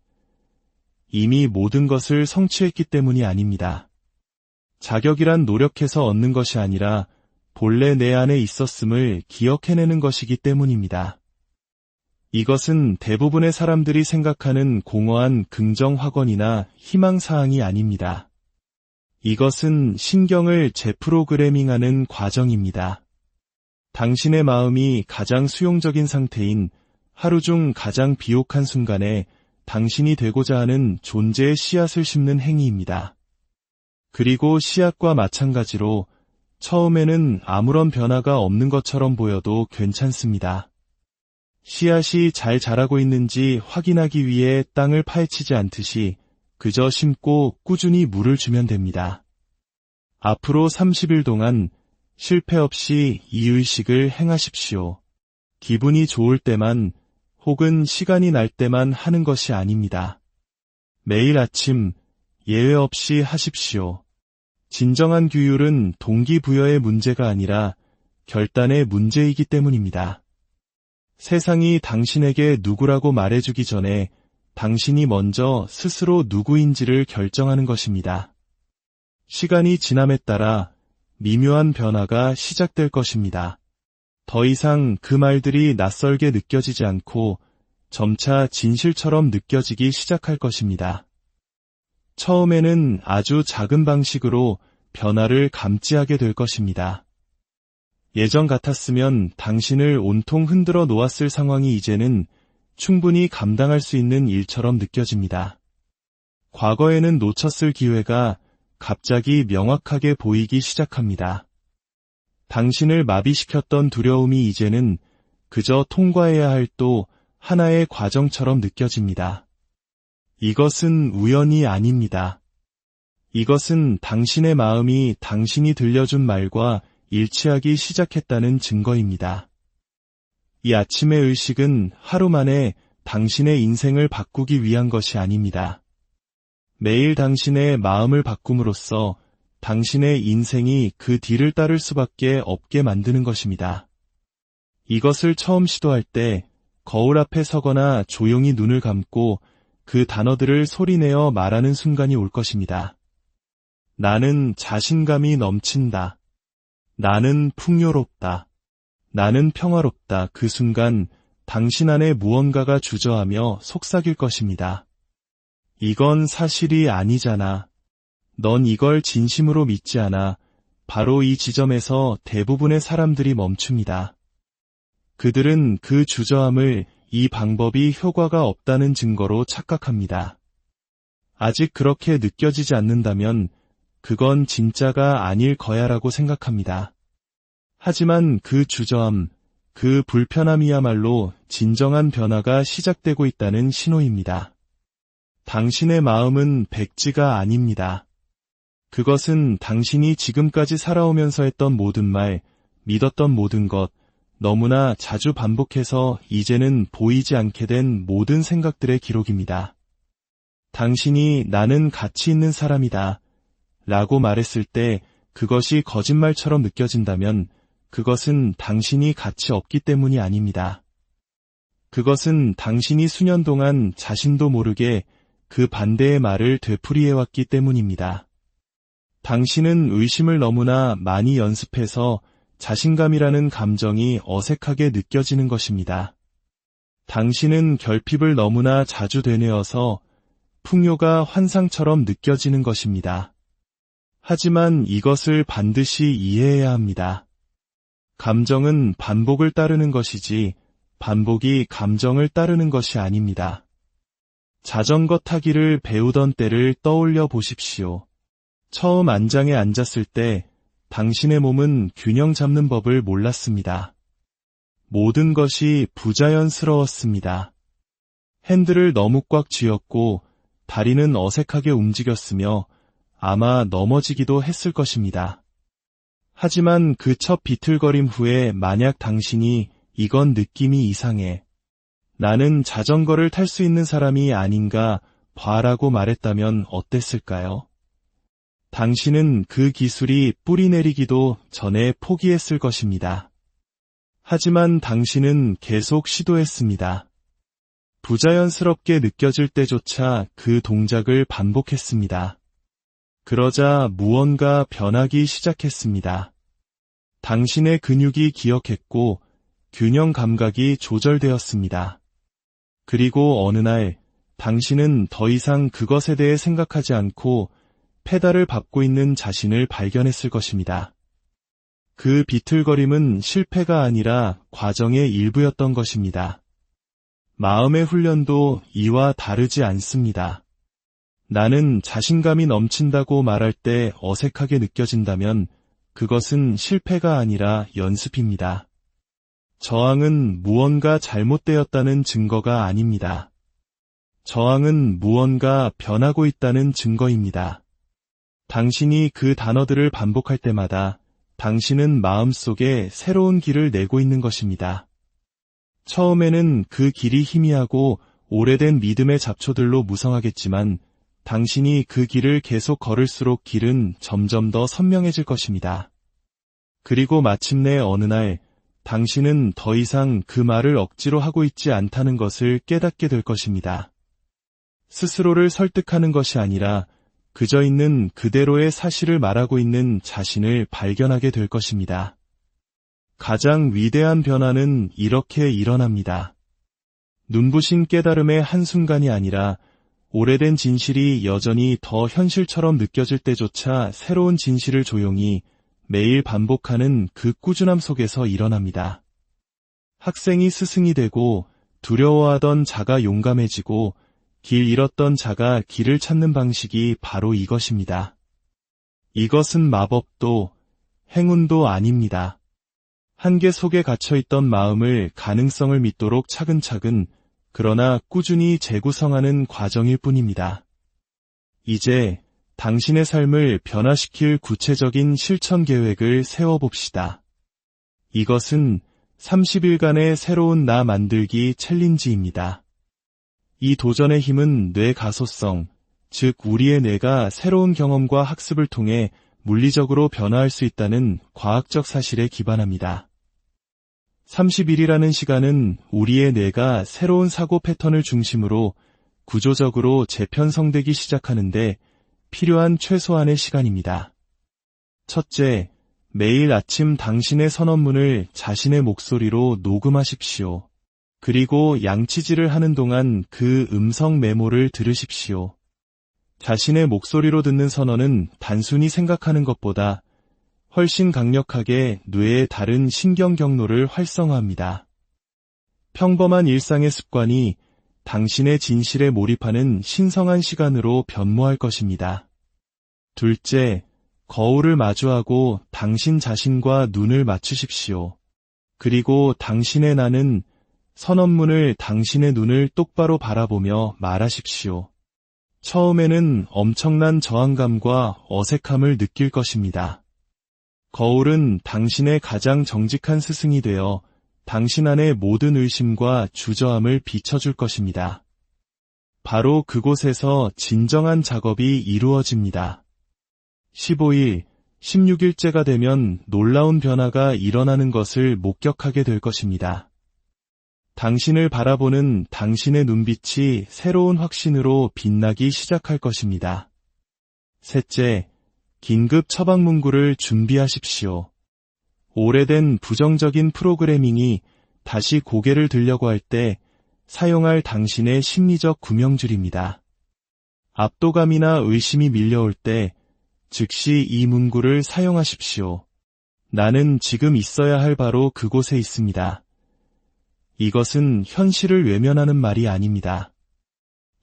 이미 모든 것을 성취했기 때문이 아닙니다. 자격이란 노력해서 얻는 것이 아니라 본래 내 안에 있었음을 기억해내는 것이기 때문입니다. 이것은 대부분의 사람들이 생각하는 공허한 긍정 확언이나 희망사항이 아닙니다. 이것은 신경을 재프로그래밍하는 과정입니다. 당신의 마음이 가장 수용적인 상태인 하루 중 가장 비옥한 순간에 당신이 되고자 하는 존재의 씨앗을 심는 행위입니다. 그리고 씨앗과 마찬가지로 처음에는 아무런 변화가 없는 것처럼 보여도 괜찮습니다. 씨앗이 잘 자라고 있는지 확인하기 위해 땅을 파헤치지 않듯이 그저 심고 꾸준히 물을 주면 됩니다. 앞으로 30일 동안 실패 없이 이 의식을 행하십시오. 기분이 좋을 때만 혹은 시간이 날 때만 하는 것이 아닙니다. 매일 아침 예외 없이 하십시오. 진정한 규율은 동기부여의 문제가 아니라 결단의 문제이기 때문입니다. 세상이 당신에게 누구라고 말해주기 전에 당신이 먼저 스스로 누구인지를 결정하는 것입니다. 시간이 지남에 따라 미묘한 변화가 시작될 것입니다. 더 이상 그 말들이 낯설게 느껴지지 않고 점차 진실처럼 느껴지기 시작할 것입니다. 처음에는 아주 작은 방식으로 변화를 감지하게 될 것입니다. 예전 같았으면 당신을 온통 흔들어 놓았을 상황이 이제는 충분히 감당할 수 있는 일처럼 느껴집니다. 과거에는 놓쳤을 기회가 갑자기 명확하게 보이기 시작합니다. 당신을 마비시켰던 두려움이 이제는 그저 통과해야 할 또 하나의 과정처럼 느껴집니다. 이것은 우연이 아닙니다. 이것은 당신의 마음이 당신이 들려준 말과 일치하기 시작했다는 증거입니다. 이 아침의 의식은 하루 만에 당신의 인생을 바꾸기 위한 것이 아닙니다. 매일 당신의 마음을 바꿈으로써 당신의 인생이 그 뒤를 따를 수밖에 없게 만드는 것입니다. 이것을 처음 시도할 때 거울 앞에 서거나 조용히 눈을 감고 그 단어들을 소리내어 말하는 순간이 올 것입니다. 나는 자신감이 넘친다. 나는 풍요롭다. 나는 평화롭다. 그 순간 당신 안에 무언가가 주저하며 속삭일 것입니다. 이건 사실이 아니잖아. 넌 이걸 진심으로 믿지 않아. 바로 이 지점에서 대부분의 사람들이 멈춥니다. 그들은 그 주저함을 이 방법이 효과가 없다는 증거로 착각합니다. 아직 그렇게 느껴지지 않는다면 그건 진짜가 아닐 거야라고 생각합니다. 하지만 그 주저함, 그 불편함이야말로 진정한 변화가 시작되고 있다는 신호입니다. 당신의 마음은 백지가 아닙니다. 그것은 당신이 지금까지 살아오면서 했던 모든 말, 믿었던 모든 것, 너무나 자주 반복해서 이제는 보이지 않게 된 모든 생각들의 기록입니다. 당신이 나는 가치 있는 사람이다 라고 말했을 때 그것이 거짓말처럼 느껴진다면 그것은 당신이 가치 없기 때문이 아닙니다. 그것은 당신이 수년 동안 자신도 모르게 그 반대의 말을 되풀이해왔기 때문입니다. 당신은 의심을 너무나 많이 연습해서 자신감이라는 감정이 어색하게 느껴지는 것입니다. 당신은 결핍을 너무나 자주 되뇌어서 풍요가 환상처럼 느껴지는 것입니다. 하지만 이것을 반드시 이해해야 합니다. 감정은 반복을 따르는 것이지 반복이 감정을 따르는 것이 아닙니다. 자전거 타기를 배우던 때를 떠올려 보십시오. 처음 안장에 앉았을 때 당신의 몸은 균형 잡는 법을 몰랐습니다. 모든 것이 부자연스러웠습니다. 핸들을 너무 꽉 쥐었고 다리는 어색하게 움직였으며 아마 넘어지기도 했을 것입니다. 하지만 그 첫 비틀거림 후에 만약 당신이 이건 느낌이 이상해. 나는 자전거를 탈 수 있는 사람이 아닌가 봐라고 말했다면 어땠을까요? 당신은 그 기술이 뿌리 내리기도 전에 포기했을 것입니다. 하지만 당신은 계속 시도했습니다. 부자연스럽게 느껴질 때조차 그 동작을 반복했습니다. 그러자 무언가 변하기 시작했습니다. 당신의 근육이 기억했고 균형 감각이 조절되었습니다. 그리고 어느 날 당신은 더 이상 그것에 대해 생각하지 않고 페달을 밟고 있는 자신을 발견했을 것입니다. 그 비틀거림은 실패가 아니라 과정의 일부였던 것입니다. 마음의 훈련도 이와 다르지 않습니다. 나는 자신감이 넘친다고 말할 때 어색하게 느껴진다면 그것은 실패가 아니라 연습입니다. 저항은 무언가 잘못되었다는 증거가 아닙니다. 저항은 무언가 변하고 있다는 증거입니다. 당신이 그 단어들을 반복할 때마다 당신은 마음속에 새로운 길을 내고 있는 것입니다. 처음에는 그 길이 희미하고 오래된 믿음의 잡초들로 무성하겠지만 당신이 그 길을 계속 걸을수록 길은 점점 더 선명해질 것입니다. 그리고 마침내 어느 날 당신은 더 이상 그 말을 억지로 하고 있지 않다는 것을 깨닫게 될 것입니다. 스스로를 설득하는 것이 아니라 그저 있는 그대로의 사실을 말하고 있는 자신을 발견하게 될 것입니다. 가장 위대한 변화는 이렇게 일어납니다. 눈부신 깨달음의 한순간이 아니라 오래된 진실이 여전히 더 현실처럼 느껴질 때조차 새로운 진실을 조용히 매일 반복하는 그 꾸준함 속에서 일어납니다. 학생이 스승이 되고 두려워하던 자가 용감해지고 길 잃었던 자가 길을 찾는 방식이 바로 이것입니다. 이것은 마법도 행운도 아닙니다. 한계 속에 갇혀있던 마음을 가능성을 믿도록 차근차근 그러나 꾸준히 재구성하는 과정일 뿐입니다. 이제 당신의 삶을 변화시킬 구체적인 실천 계획을 세워봅시다. 이것은 30일간의 새로운 나 만들기 챌린지입니다. 이 도전의 힘은 뇌 가소성, 즉 우리의 뇌가 새로운 경험과 학습을 통해 물리적으로 변화할 수 있다는 과학적 사실에 기반합니다. 30일이라는 시간은 우리의 뇌가 새로운 사고 패턴을 중심으로 구조적으로 재편성되기 시작하는데 필요한 최소한의 시간입니다. 첫째, 매일 아침 당신의 선언문을 자신의 목소리로 녹음하십시오. 그리고 양치질을 하는 동안 그 음성 메모를 들으십시오. 자신의 목소리로 듣는 선언은 단순히 생각하는 것보다 훨씬 강력하게 뇌의 다른 신경 경로를 활성화합니다. 평범한 일상의 습관이 당신의 진실에 몰입하는 신성한 시간으로 변모할 것입니다. 둘째, 거울을 마주하고 당신 자신과 눈을 맞추십시오. 그리고 당신의 나는 선언문을 당신의 눈을 똑바로 바라보며 말하십시오. 처음에는 엄청난 저항감과 어색함을 느낄 것입니다. 거울은 당신의 가장 정직한 스승이 되어 당신 안의 모든 의심과 주저함을 비춰줄 것입니다. 바로 그곳에서 진정한 작업이 이루어집니다. 15일, 16일째가 되면 놀라운 변화가 일어나는 것을 목격하게 될 것입니다. 당신을 바라보는 당신의 눈빛이 새로운 확신으로 빛나기 시작할 것입니다. 셋째, 긴급 처방 문구를 준비하십시오. 오래된 부정적인 프로그래밍이 다시 고개를 들려고 할 때 사용할 당신의 심리적 구명줄입니다. 압도감이나 의심이 밀려올 때 즉시 이 문구를 사용하십시오. 나는 지금 있어야 할 바로 그곳에 있습니다. 이것은 현실을 외면하는 말이 아닙니다.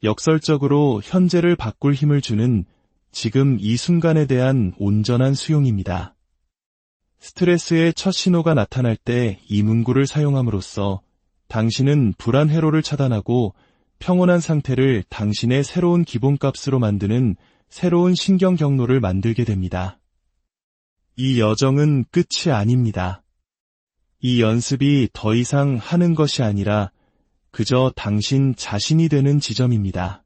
역설적으로 현재를 바꿀 힘을 주는 지금 이 순간에 대한 온전한 수용입니다. 스트레스의 첫 신호가 나타날 때 이 문구를 사용함으로써 당신은 불안 회로를 차단하고 평온한 상태를 당신의 새로운 기본값으로 만드는 새로운 신경 경로를 만들게 됩니다. 이 여정은 끝이 아닙니다. 이 연습이 더 이상 하는 것이 아니라 그저 당신 자신이 되는 지점입니다.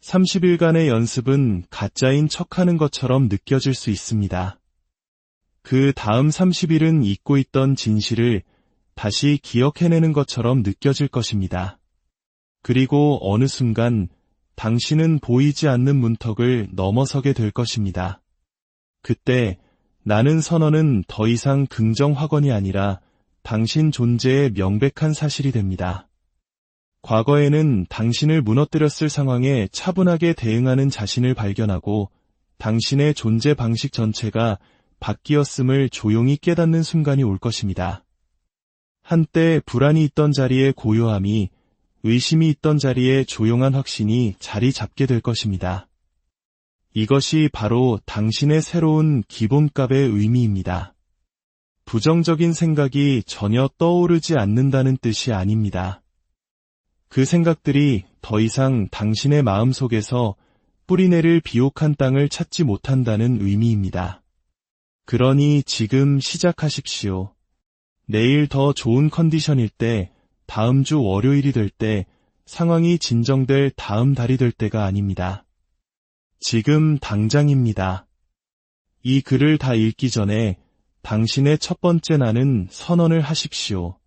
30일간의 연습은 가짜인 척하는 것처럼 느껴질 수 있습니다. 그 다음 30일은 잊고 있던 진실을 다시 기억해내는 것처럼 느껴질 것입니다. 그리고 어느 순간 당신은 보이지 않는 문턱을 넘어서게 될 것입니다. 그때 나는 선언은 더 이상 긍정 확언이 아니라 당신 존재의 명백한 사실이 됩니다. 과거에는 당신을 무너뜨렸을 상황에 차분하게 대응하는 자신을 발견하고 당신의 존재 방식 전체가 바뀌었음을 조용히 깨닫는 순간이 올 것입니다. 한때 불안이 있던 자리에 고요함이, 의심이 있던 자리에 조용한 확신이 자리 잡게 될 것입니다. 이것이 바로 당신의 새로운 기본값의 의미입니다. 부정적인 생각이 전혀 떠오르지 않는다는 뜻이 아닙니다. 그 생각들이 더 이상 당신의 마음속에서 뿌리내릴 비옥한 땅을 찾지 못한다는 의미입니다. 그러니 지금 시작하십시오. 내일 더 좋은 컨디션일 때, 다음 주 월요일이 될 때, 상황이 진정될 다음 달이 될 때가 아닙니다. 지금 당장입니다. 이 글을 다 읽기 전에 당신의 첫 번째 나는 선언을 하십시오.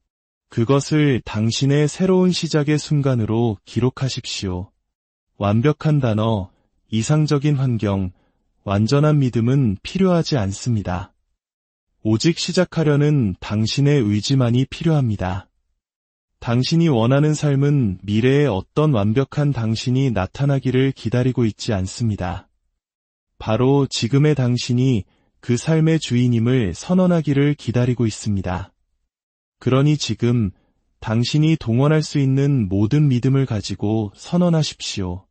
그것을 당신의 새로운 시작의 순간으로 기록하십시오. 완벽한 단어, 이상적인 환경, 완전한 믿음은 필요하지 않습니다. 오직 시작하려는 당신의 의지만이 필요합니다. 당신이 원하는 삶은 미래의 어떤 완벽한 당신이 나타나기를 기다리고 있지 않습니다. 바로 지금의 당신이 그 삶의 주인임을 선언하기를 기다리고 있습니다. 그러니 지금 당신이 동원할 수 있는 모든 믿음을 가지고 선언하십시오.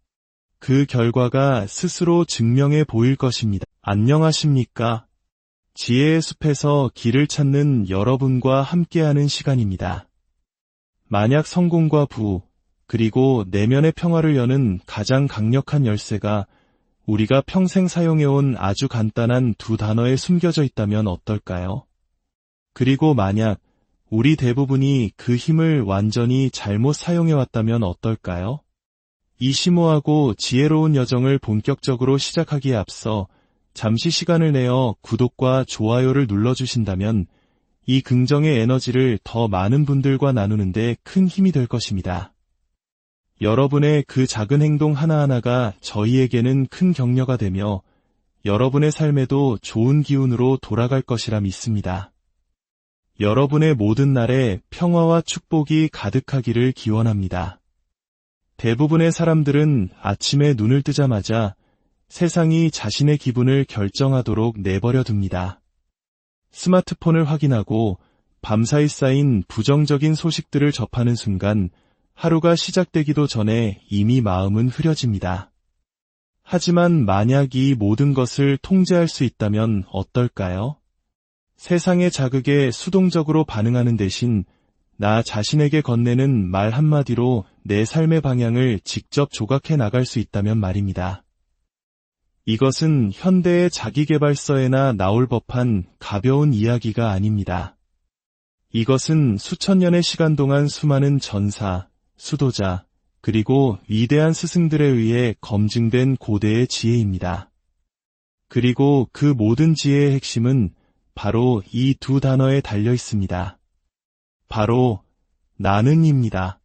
그 결과가 스스로 증명해 보일 것입니다. 안녕하십니까? 지혜의 숲에서 길을 찾는 여러분과 함께하는 시간입니다. 만약 성공과 부, 그리고 내면의 평화를 여는 가장 강력한 열쇠가 우리가 평생 사용해온 아주 간단한 두 단어에 숨겨져 있다면 어떨까요? 그리고 만약 우리 대부분이 그 힘을 완전히 잘못 사용해왔다면 어떨까요? 이 심오하고 지혜로운 여정을 본격적으로 시작하기에 앞서 잠시 시간을 내어 구독과 좋아요를 눌러주신다면 이 긍정의 에너지를 더 많은 분들과 나누는데 큰 힘이 될 것입니다. 여러분의 그 작은 행동 하나하나가 저희에게는 큰 격려가 되며 여러분의 삶에도 좋은 기운으로 돌아갈 것이라 믿습니다. 여러분의 모든 날에 평화와 축복이 가득하기를 기원합니다. 대부분의 사람들은 아침에 눈을 뜨자마자 세상이 자신의 기분을 결정하도록 내버려 둡니다. 스마트폰을 확인하고 밤사이 쌓인 부정적인 소식들을 접하는 순간 하루가 시작되기도 전에 이미 마음은 흐려집니다. 하지만 만약 이 모든 것을 통제할 수 있다면 어떨까요? 세상의 자극에 수동적으로 반응하는 대신 나 자신에게 건네는 말 한마디로 내 삶의 방향을 직접 조각해 나갈 수 있다면 말입니다. 이것은 현대의 자기계발서에나 나올 법한 가벼운 이야기가 아닙니다. 이것은 수천 년의 시간 동안 수많은 전사, 수도자, 그리고 위대한 스승들에 의해 검증된 고대의 지혜입니다. 그리고 그 모든 지혜의 핵심은 바로 이 두 단어에 달려 있습니다. 바로 나는입니다.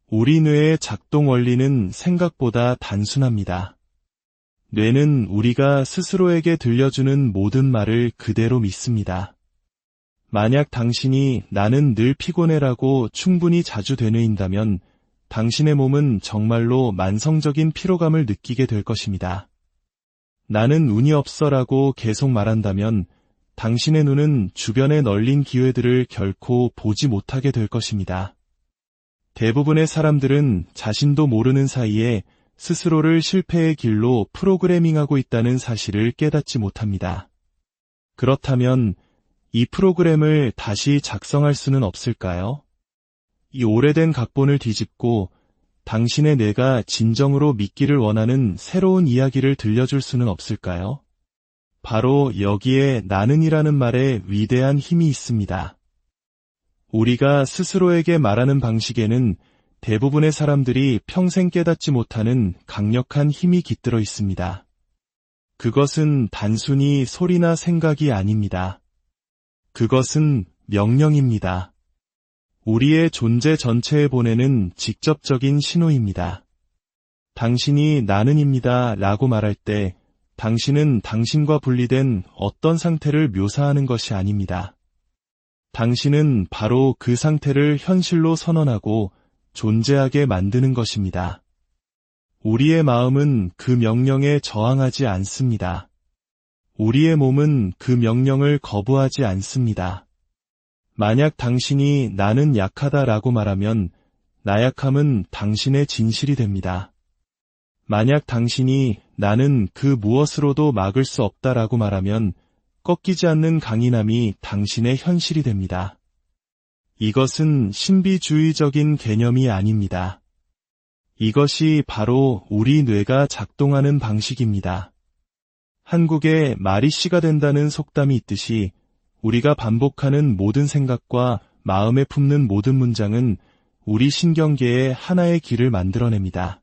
우리 뇌의 작동 원리는 생각보다 단순합니다. 뇌는 우리가 스스로에게 들려주는 모든 말을 그대로 믿습니다. 만약 당신이 나는 늘 피곤해라고 충분히 자주 되뇌인다면 당신의 몸은 정말로 만성적인 피로감을 느끼게 될 것입니다. 나는 운이 없어라고 계속 말한다면 당신의 눈은 주변에 널린 기회들을 결코 보지 못하게 될 것입니다. 대부분의 사람들은 자신도 모르는 사이에 스스로를 실패의 길로 프로그래밍하고 있다는 사실을 깨닫지 못합니다. 그렇다면 이 프로그램을 다시 작성할 수는 없을까요? 이 오래된 각본을 뒤집고 당신의 뇌가 진정으로 믿기를 원하는 새로운 이야기를 들려줄 수는 없을까요? 바로 여기에 나는이라는 말에 위대한 힘이 있습니다. 우리가 스스로에게 말하는 방식에는 대부분의 사람들이 평생 깨닫지 못하는 강력한 힘이 깃들어 있습니다. 그것은 단순히 소리나 생각이 아닙니다. 그것은 명령입니다. 우리의 존재 전체에 보내는 직접적인 신호입니다. 당신이 나는입니다 라고 말할 때 당신은 당신과 분리된 어떤 상태를 묘사하는 것이 아닙니다. 당신은 바로 그 상태를 현실로 선언하고 존재하게 만드는 것입니다. 우리의 마음은 그 명령에 저항하지 않습니다. 우리의 몸은 그 명령을 거부하지 않습니다. 만약 당신이 나는 약하다라고 말하면 나약함은 당신의 진실이 됩니다. 만약 당신이 나는 그 무엇으로도 막을 수 없다라고 말하면 꺾이지 않는 강인함이 당신의 현실이 됩니다. 이것은 신비주의적인 개념이 아닙니다. 이것이 바로 우리 뇌가 작동하는 방식입니다. 한국에 말이 씨가 된다는 속담이 있듯이 우리가 반복하는 모든 생각과 마음에 품는 모든 문장은 우리 신경계에 하나의 길을 만들어냅니다.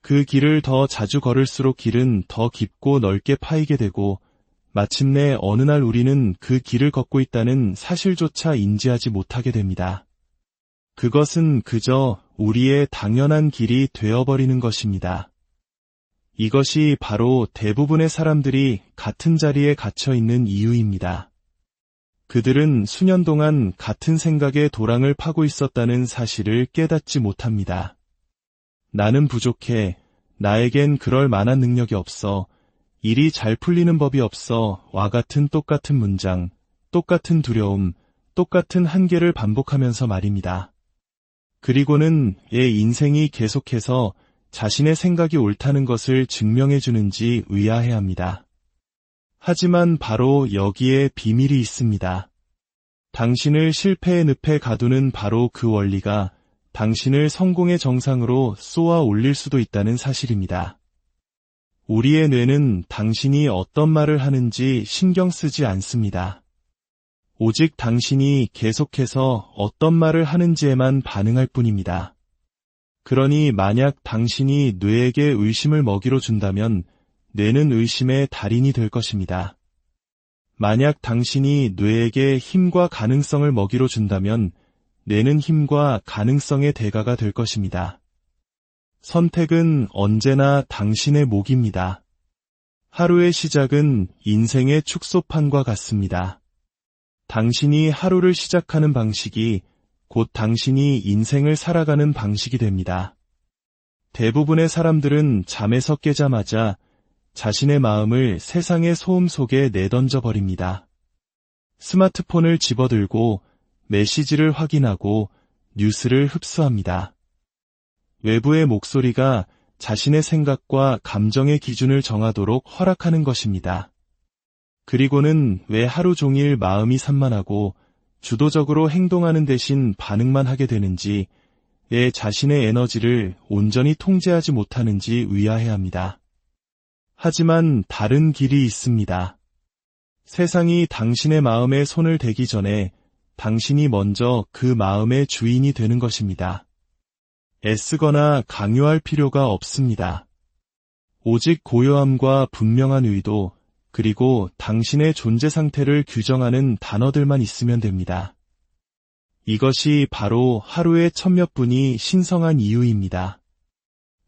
그 길을 더 자주 걸을수록 길은 더 깊고 넓게 파이게 되고 마침내 어느 날 우리는 그 길을 걷고 있다는 사실조차 인지하지 못하게 됩니다. 그것은 그저 우리의 당연한 길이 되어버리는 것입니다. 이것이 바로 대부분의 사람들이 같은 자리에 갇혀 있는 이유입니다. 그들은 수년 동안 같은 생각에 도랑을 파고 있었다는 사실을 깨닫지 못합니다. 나는 부족해. 나에겐 그럴 만한 능력이 없어. 일이 잘 풀리는 법이 없어. 와 같은 똑같은 문장, 똑같은 두려움, 똑같은 한계를 반복하면서 말입니다. 그리고는 인생이 계속해서 자신의 생각이 옳다는 것을 증명해주는지 의아해합니다. 하지만 바로 여기에 비밀이 있습니다. 당신을 실패의 늪에 가두는 바로 그 원리가 당신을 성공의 정상으로 쏘아 올릴 수도 있다는 사실입니다. 우리의 뇌는 당신이 어떤 말을 하는지 신경 쓰지 않습니다. 오직 당신이 계속해서 어떤 말을 하는지에만 반응할 뿐입니다. 그러니 만약 당신이 뇌에게 의심을 먹이로 준다면 뇌는 의심의 달인이 될 것입니다. 만약 당신이 뇌에게 힘과 가능성을 먹이로 준다면 뇌는 힘과 가능성의 대가가 될 것입니다. 선택은 언제나 당신의 몫입니다. 하루의 시작은 인생의 축소판과 같습니다. 당신이 하루를 시작하는 방식이 곧 당신이 인생을 살아가는 방식이 됩니다. 대부분의 사람들은 잠에서 깨자마자 자신의 마음을 세상의 소음 속에 내던져 버립니다. 스마트폰을 집어들고 메시지를 확인하고 뉴스를 흡수합니다. 외부의 목소리가 자신의 생각과 감정의 기준을 정하도록 허락하는 것입니다. 그리고는 왜 하루 종일 마음이 산만하고 주도적으로 행동하는 대신 반응만 하게 되는지, 왜 자신의 에너지를 온전히 통제하지 못하는지 의아해합니다. 하지만 다른 길이 있습니다. 세상이 당신의 마음에 손을 대기 전에 당신이 먼저 그 마음의 주인이 되는 것입니다. 애쓰거나 강요할 필요가 없습니다. 오직 고요함과 분명한 의도, 그리고 당신의 존재 상태를 규정하는 단어들만 있으면 됩니다. 이것이 바로 하루의 천몇 분이 신성한 이유입니다.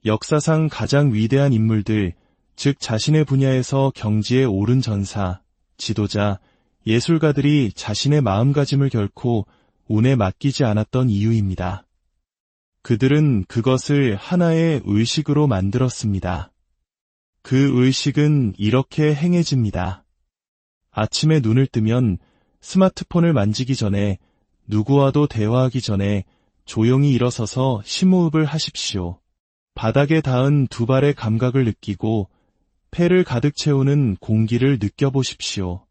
역사상 가장 위대한 인물들, 즉 자신의 분야에서 경지에 오른 전사, 지도자, 예술가들이 자신의 마음가짐을 결코 운에 맡기지 않았던 이유입니다. 그들은 그것을 하나의 의식으로 만들었습니다. 그 의식은 이렇게 행해집니다. 아침에 눈을 뜨면 스마트폰을 만지기 전에, 누구와도 대화하기 전에 조용히 일어서서 심호흡을 하십시오. 바닥에 닿은 두 발의 감각을 느끼고 폐를 가득 채우는 공기를 느껴보십시오.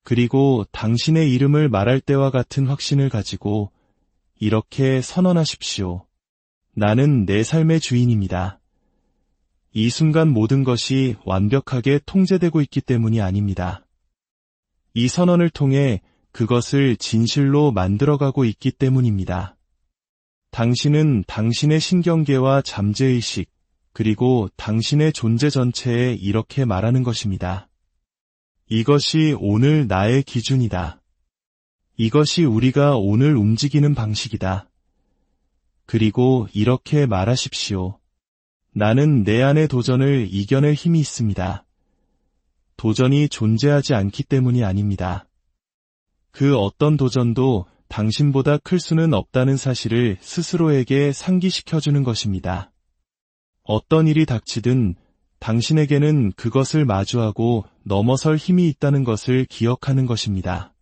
그리고 당신의 이름을 말할 때와 같은 확신을 가지고 이렇게 선언하십시오. 나는 내 삶의 주인입니다. 이 순간 모든 것이 완벽하게 통제되고 있기 때문이 아닙니다. 이 선언을 통해 그것을 진실로 만들어가고 있기 때문입니다. 당신은 당신의 신경계와 잠재의식, 그리고 당신의 존재 전체에 이렇게 말하는 것입니다. 이것이 오늘 나의 기준이다. 이것이 우리가 오늘 움직이는 방식이다. 그리고 이렇게 말하십시오. 나는 내 안의 도전을 이겨낼 힘이 있습니다. 도전이 존재하지 않기 때문이 아닙니다. 그 어떤 도전도 당신보다 클 수는 없다는 사실을 스스로에게 상기시켜주는 것입니다. 어떤 일이 닥치든 당신에게는 그것을 마주하고 넘어설 힘이 있다는 것을 기억하는 것입니다.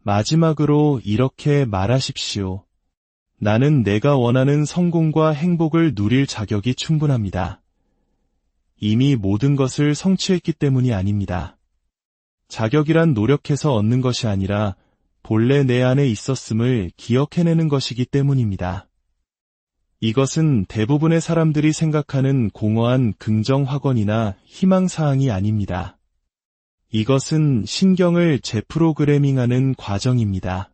마지막으로 이렇게 말하십시오. 나는 내가 원하는 성공과 행복을 누릴 자격이 충분합니다. 이미 모든 것을 성취했기 때문이 아닙니다. 자격이란 노력해서 얻는 것이 아니라 본래 내 안에 있었음을 기억해내는 것이기 때문입니다. 이것은 대부분의 사람들이 생각하는 공허한 긍정 확언이나 희망사항이 아닙니다. 이것은 신경을 재프로그래밍하는 과정입니다.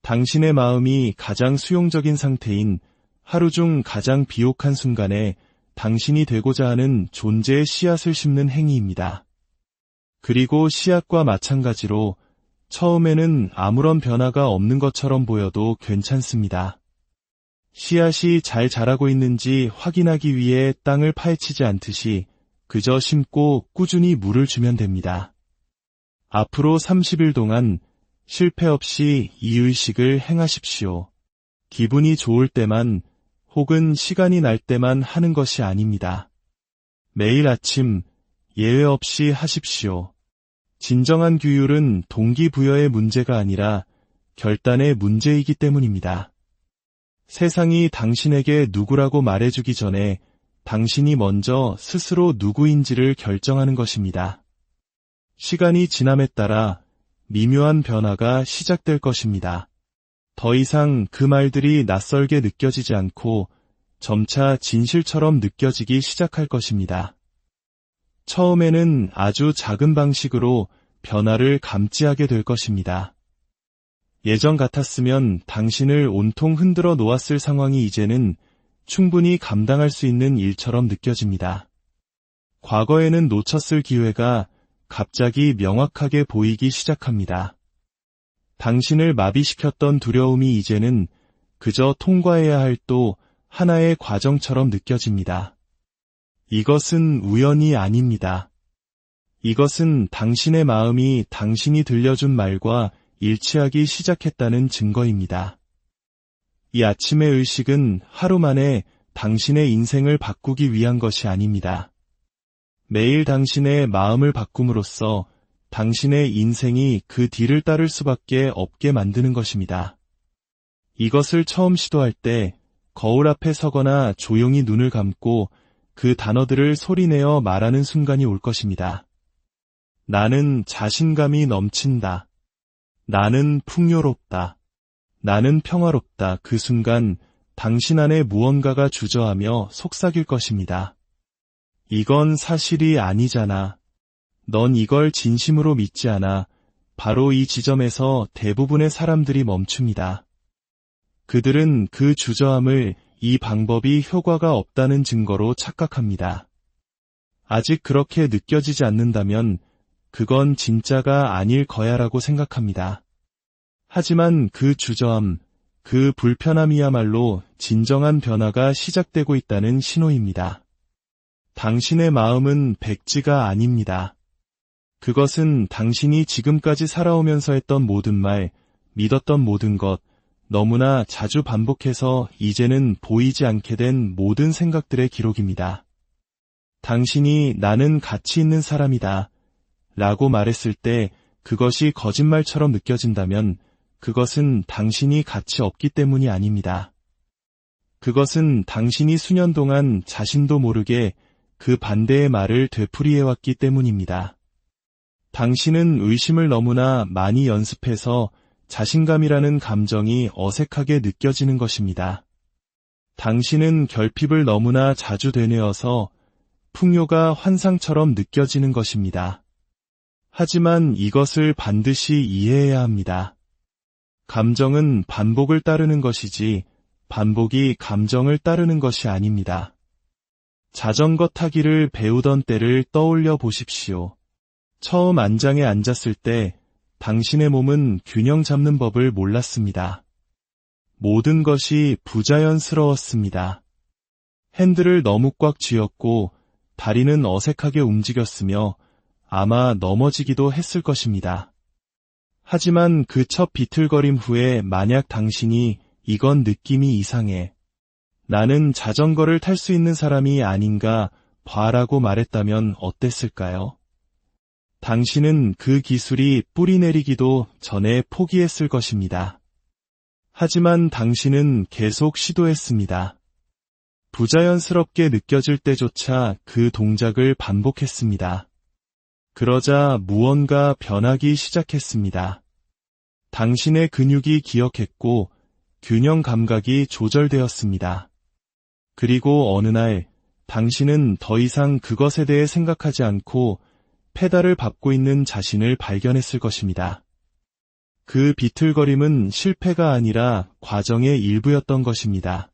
당신의 마음이 가장 수용적인 상태인 하루 중 가장 비옥한 순간에 당신이 되고자 하는 존재의 씨앗을 심는 행위입니다. 그리고 씨앗과 마찬가지로 처음에는 아무런 변화가 없는 것처럼 보여도 괜찮습니다. 씨앗이 잘 자라고 있는지 확인하기 위해 땅을 파헤치지 않듯이 그저 심고 꾸준히 물을 주면 됩니다. 앞으로 30일 동안 실패 없이 이 의식을 행하십시오. 기분이 좋을 때만 혹은 시간이 날 때만 하는 것이 아닙니다. 매일 아침 예외 없이 하십시오. 진정한 규율은 동기부여의 문제가 아니라 결단의 문제이기 때문입니다. 세상이 당신에게 누구라고 말해주기 전에 당신이 먼저 스스로 누구인지를 결정하는 것입니다. 시간이 지남에 따라 미묘한 변화가 시작될 것입니다. 더 이상 그 말들이 낯설게 느껴지지 않고 점차 진실처럼 느껴지기 시작할 것입니다. 처음에는 아주 작은 방식으로 변화를 감지하게 될 것입니다. 예전 같았으면 당신을 온통 흔들어 놓았을 상황이 이제는 충분히 감당할 수 있는 일처럼 느껴집니다. 과거에는 놓쳤을 기회가 갑자기 명확하게 보이기 시작합니다. 당신을 마비시켰던 두려움이 이제는 그저 통과해야 할 또 하나의 과정처럼 느껴집니다. 이것은 우연이 아닙니다. 이것은 당신의 마음이 당신이 들려준 말과 일치하기 시작했다는 증거입니다. 이 아침의 의식은 하루 만에 당신의 인생을 바꾸기 위한 것이 아닙니다. 매일 당신의 마음을 바꿈으로써 당신의 인생이 그 뒤를 따를 수밖에 없게 만드는 것입니다. 이것을 처음 시도할 때 거울 앞에 서거나 조용히 눈을 감고 그 단어들을 소리내어 말하는 순간이 올 것입니다. 나는 자신감이 넘친다. 나는 풍요롭다. 나는 평화롭다. 그 순간 당신 안에 무언가가 주저하며 속삭일 것입니다. 이건 사실이 아니잖아. 넌 이걸 진심으로 믿지 않아. 바로 이 지점에서 대부분의 사람들이 멈춥니다. 그들은 그 주저함을 이 방법이 효과가 없다는 증거로 착각합니다. 아직 그렇게 느껴지지 않는다면 그건 진짜가 아닐 거야라고 생각합니다. 하지만 그 주저함, 그 불편함이야말로 진정한 변화가 시작되고 있다는 신호입니다. 당신의 마음은 백지가 아닙니다. 그것은 당신이 지금까지 살아오면서 했던 모든 말, 믿었던 모든 것, 너무나 자주 반복해서 이제는 보이지 않게 된 모든 생각들의 기록입니다. 당신이 나는 가치 있는 사람이다 라고 말했을 때 그것이 거짓말처럼 느껴진다면 그것은 당신이 가치 없기 때문이 아닙니다. 그것은 당신이 수년 동안 자신도 모르게 그 반대의 말을 되풀이해왔기 때문입니다. 당신은 의심을 너무나 많이 연습해서 자신감이라는 감정이 어색하게 느껴지는 것입니다. 당신은 결핍을 너무나 자주 되뇌어서 풍요가 환상처럼 느껴지는 것입니다. 하지만 이것을 반드시 이해해야 합니다. 감정은 반복을 따르는 것이지 반복이 감정을 따르는 것이 아닙니다. 자전거 타기를 배우던 때를 떠올려 보십시오. 처음 안장에 앉았을 때 당신의 몸은 균형 잡는 법을 몰랐습니다. 모든 것이 부자연스러웠습니다. 핸들을 너무 꽉 쥐었고 다리는 어색하게 움직였으며 아마 넘어지기도 했을 것입니다. 하지만 그 첫 비틀거림 후에 만약 당신이 이건 느낌이 이상해. 나는 자전거를 탈 수 있는 사람이 아닌가 봐라고 말했다면 어땠을까요? 당신은 그 기술이 뿌리 내리기도 전에 포기했을 것입니다. 하지만 당신은 계속 시도했습니다. 부자연스럽게 느껴질 때조차 그 동작을 반복했습니다. 그러자 무언가 변하기 시작했습니다. 당신의 근육이 기억했고 균형 감각이 조절되었습니다. 그리고 어느 날 당신은 더 이상 그것에 대해 생각하지 않고 페달을 밟고 있는 자신을 발견했을 것입니다. 그 비틀거림은 실패가 아니라 과정의 일부였던 것입니다.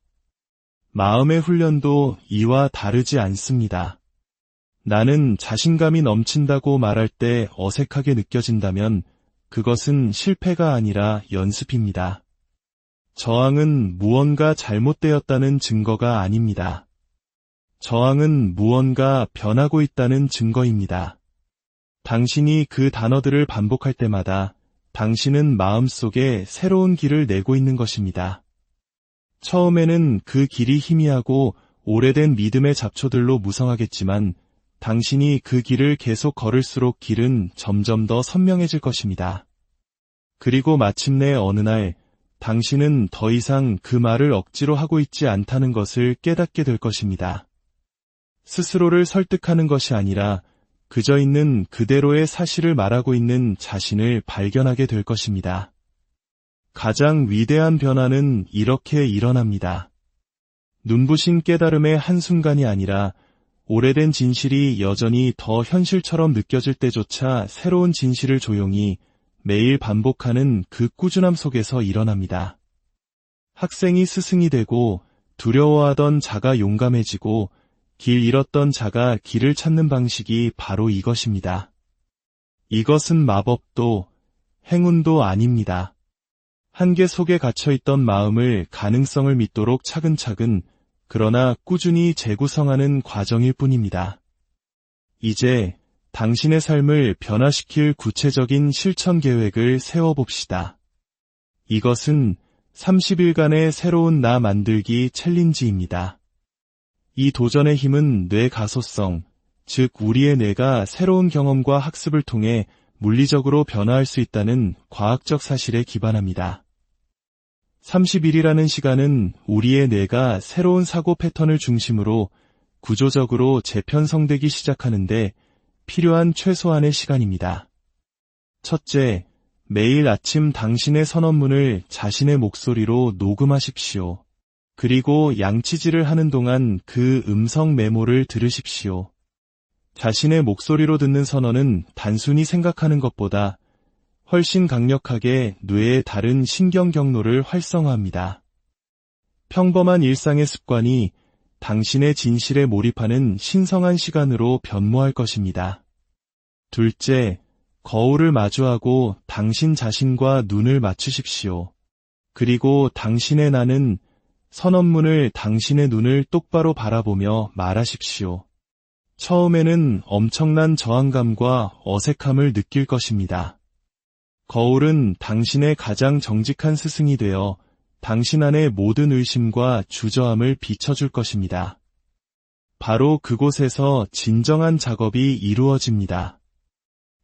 마음의 훈련도 이와 다르지 않습니다. 나는 자신감이 넘친다고 말할 때 어색하게 느껴진다면 그것은 실패가 아니라 연습입니다. 저항은 무언가 잘못되었다는 증거가 아닙니다. 저항은 무언가 변하고 있다는 증거입니다. 당신이 그 단어들을 반복할 때마다 당신은 마음속에 새로운 길을 내고 있는 것입니다. 처음에는 그 길이 희미하고 오래된 믿음의 잡초들로 무성하겠지만 당신이 그 길을 계속 걸을수록 길은 점점 더 선명해질 것입니다. 그리고 마침내 어느 날 당신은 더 이상 그 말을 억지로 하고 있지 않다는 것을 깨닫게 될 것입니다. 스스로를 설득하는 것이 아니라 그저 있는 그대로의 사실을 말하고 있는 자신을 발견하게 될 것입니다. 가장 위대한 변화는 이렇게 일어납니다. 눈부신 깨달음의 한순간이 아니라 오래된 진실이 여전히 더 현실처럼 느껴질 때조차 새로운 진실을 조용히 매일 반복하는 그 꾸준함 속에서 일어납니다. 학생이 스승이 되고 두려워하던 자가 용감해지고 길 잃었던 자가 길을 찾는 방식이 바로 이것입니다. 이것은 마법도 행운도 아닙니다. 한계 속에 갇혀있던 마음을 가능성을 믿도록 차근차근 그러나 꾸준히 재구성하는 과정일 뿐입니다. 이제 당신의 삶을 변화시킬 구체적인 실천 계획을 세워봅시다. 이것은 30일간의 새로운 나 만들기 챌린지입니다. 이 도전의 힘은 뇌 가소성, 즉 우리의 뇌가 새로운 경험과 학습을 통해 물리적으로 변화할 수 있다는 과학적 사실에 기반합니다. 30일이라는 시간은 우리의 뇌가 새로운 사고 패턴을 중심으로 구조적으로 재편성되기 시작하는데 필요한 최소한의 시간입니다. 첫째, 매일 아침 당신의 선언문을 자신의 목소리로 녹음하십시오. 그리고 양치질을 하는 동안 그 음성 메모를 들으십시오. 자신의 목소리로 듣는 선언은 단순히 생각하는 것보다 훨씬 강력하게 뇌의 다른 신경 경로를 활성화합니다. 평범한 일상의 습관이 당신의 진실에 몰입하는 신성한 시간으로 변모할 것입니다. 둘째, 거울을 마주하고 당신 자신과 눈을 맞추십시오. 그리고 당신의 나는 선언문을 당신의 눈을 똑바로 바라보며 말하십시오. 처음에는 엄청난 저항감과 어색함을 느낄 것입니다. 거울은 당신의 가장 정직한 스승이 되어 당신 안의 모든 의심과 주저함을 비춰줄 것입니다. 바로 그곳에서 진정한 작업이 이루어집니다.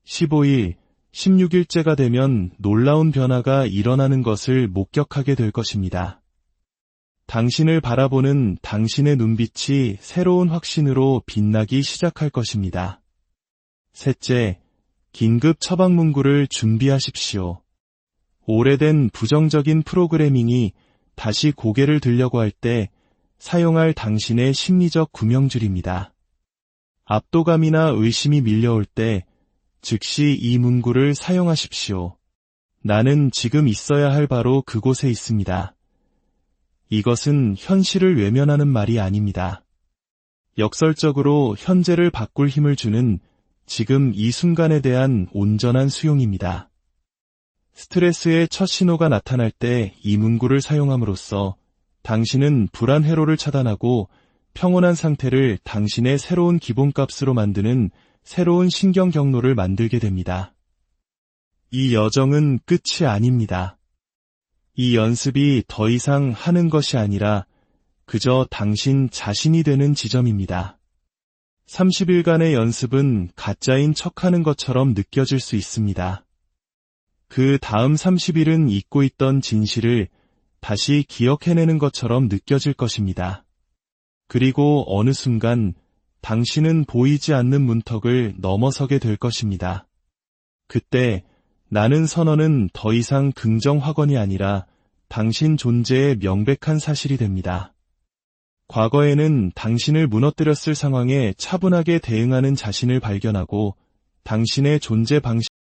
15일, 16일째가 되면 놀라운 변화가 일어나는 것을 목격하게 될 것입니다. 당신을 바라보는 당신의 눈빛이 새로운 확신으로 빛나기 시작할 것입니다. 셋째, 긴급 처방 문구를 준비하십시오. 오래된 부정적인 프로그래밍이 다시 고개를 들려고 할 때 사용할 당신의 심리적 구명줄입니다. 압도감이나 의심이 밀려올 때 즉시 이 문구를 사용하십시오. 나는 지금 있어야 할 바로 그곳에 있습니다. 이것은 현실을 외면하는 말이 아닙니다. 역설적으로 현재를 바꿀 힘을 주는 지금 이 순간에 대한 온전한 수용입니다. 스트레스의 첫 신호가 나타날 때 이 문구를 사용함으로써 당신은 불안 회로를 차단하고 평온한 상태를 당신의 새로운 기본값으로 만드는 새로운 신경 경로를 만들게 됩니다. 이 여정은 끝이 아닙니다. 이 연습이 더 이상 하는 것이 아니라 그저 당신 자신이 되는 지점입니다. 30일간의 연습은 가짜인 척하는 것처럼 느껴질 수 있습니다. 그 다음 30일은 잊고 있던 진실을 다시 기억해내는 것처럼 느껴질 것입니다. 그리고 어느 순간 당신은 보이지 않는 문턱을 넘어서게 될 것입니다. 그때 나는 선언은 더 이상 긍정 확언이 아니라 당신 존재의 명백한 사실이 됩니다. 과거에는 당신을 무너뜨렸을 상황에 차분하게 대응하는 자신을 발견하고 당신의 존재 방식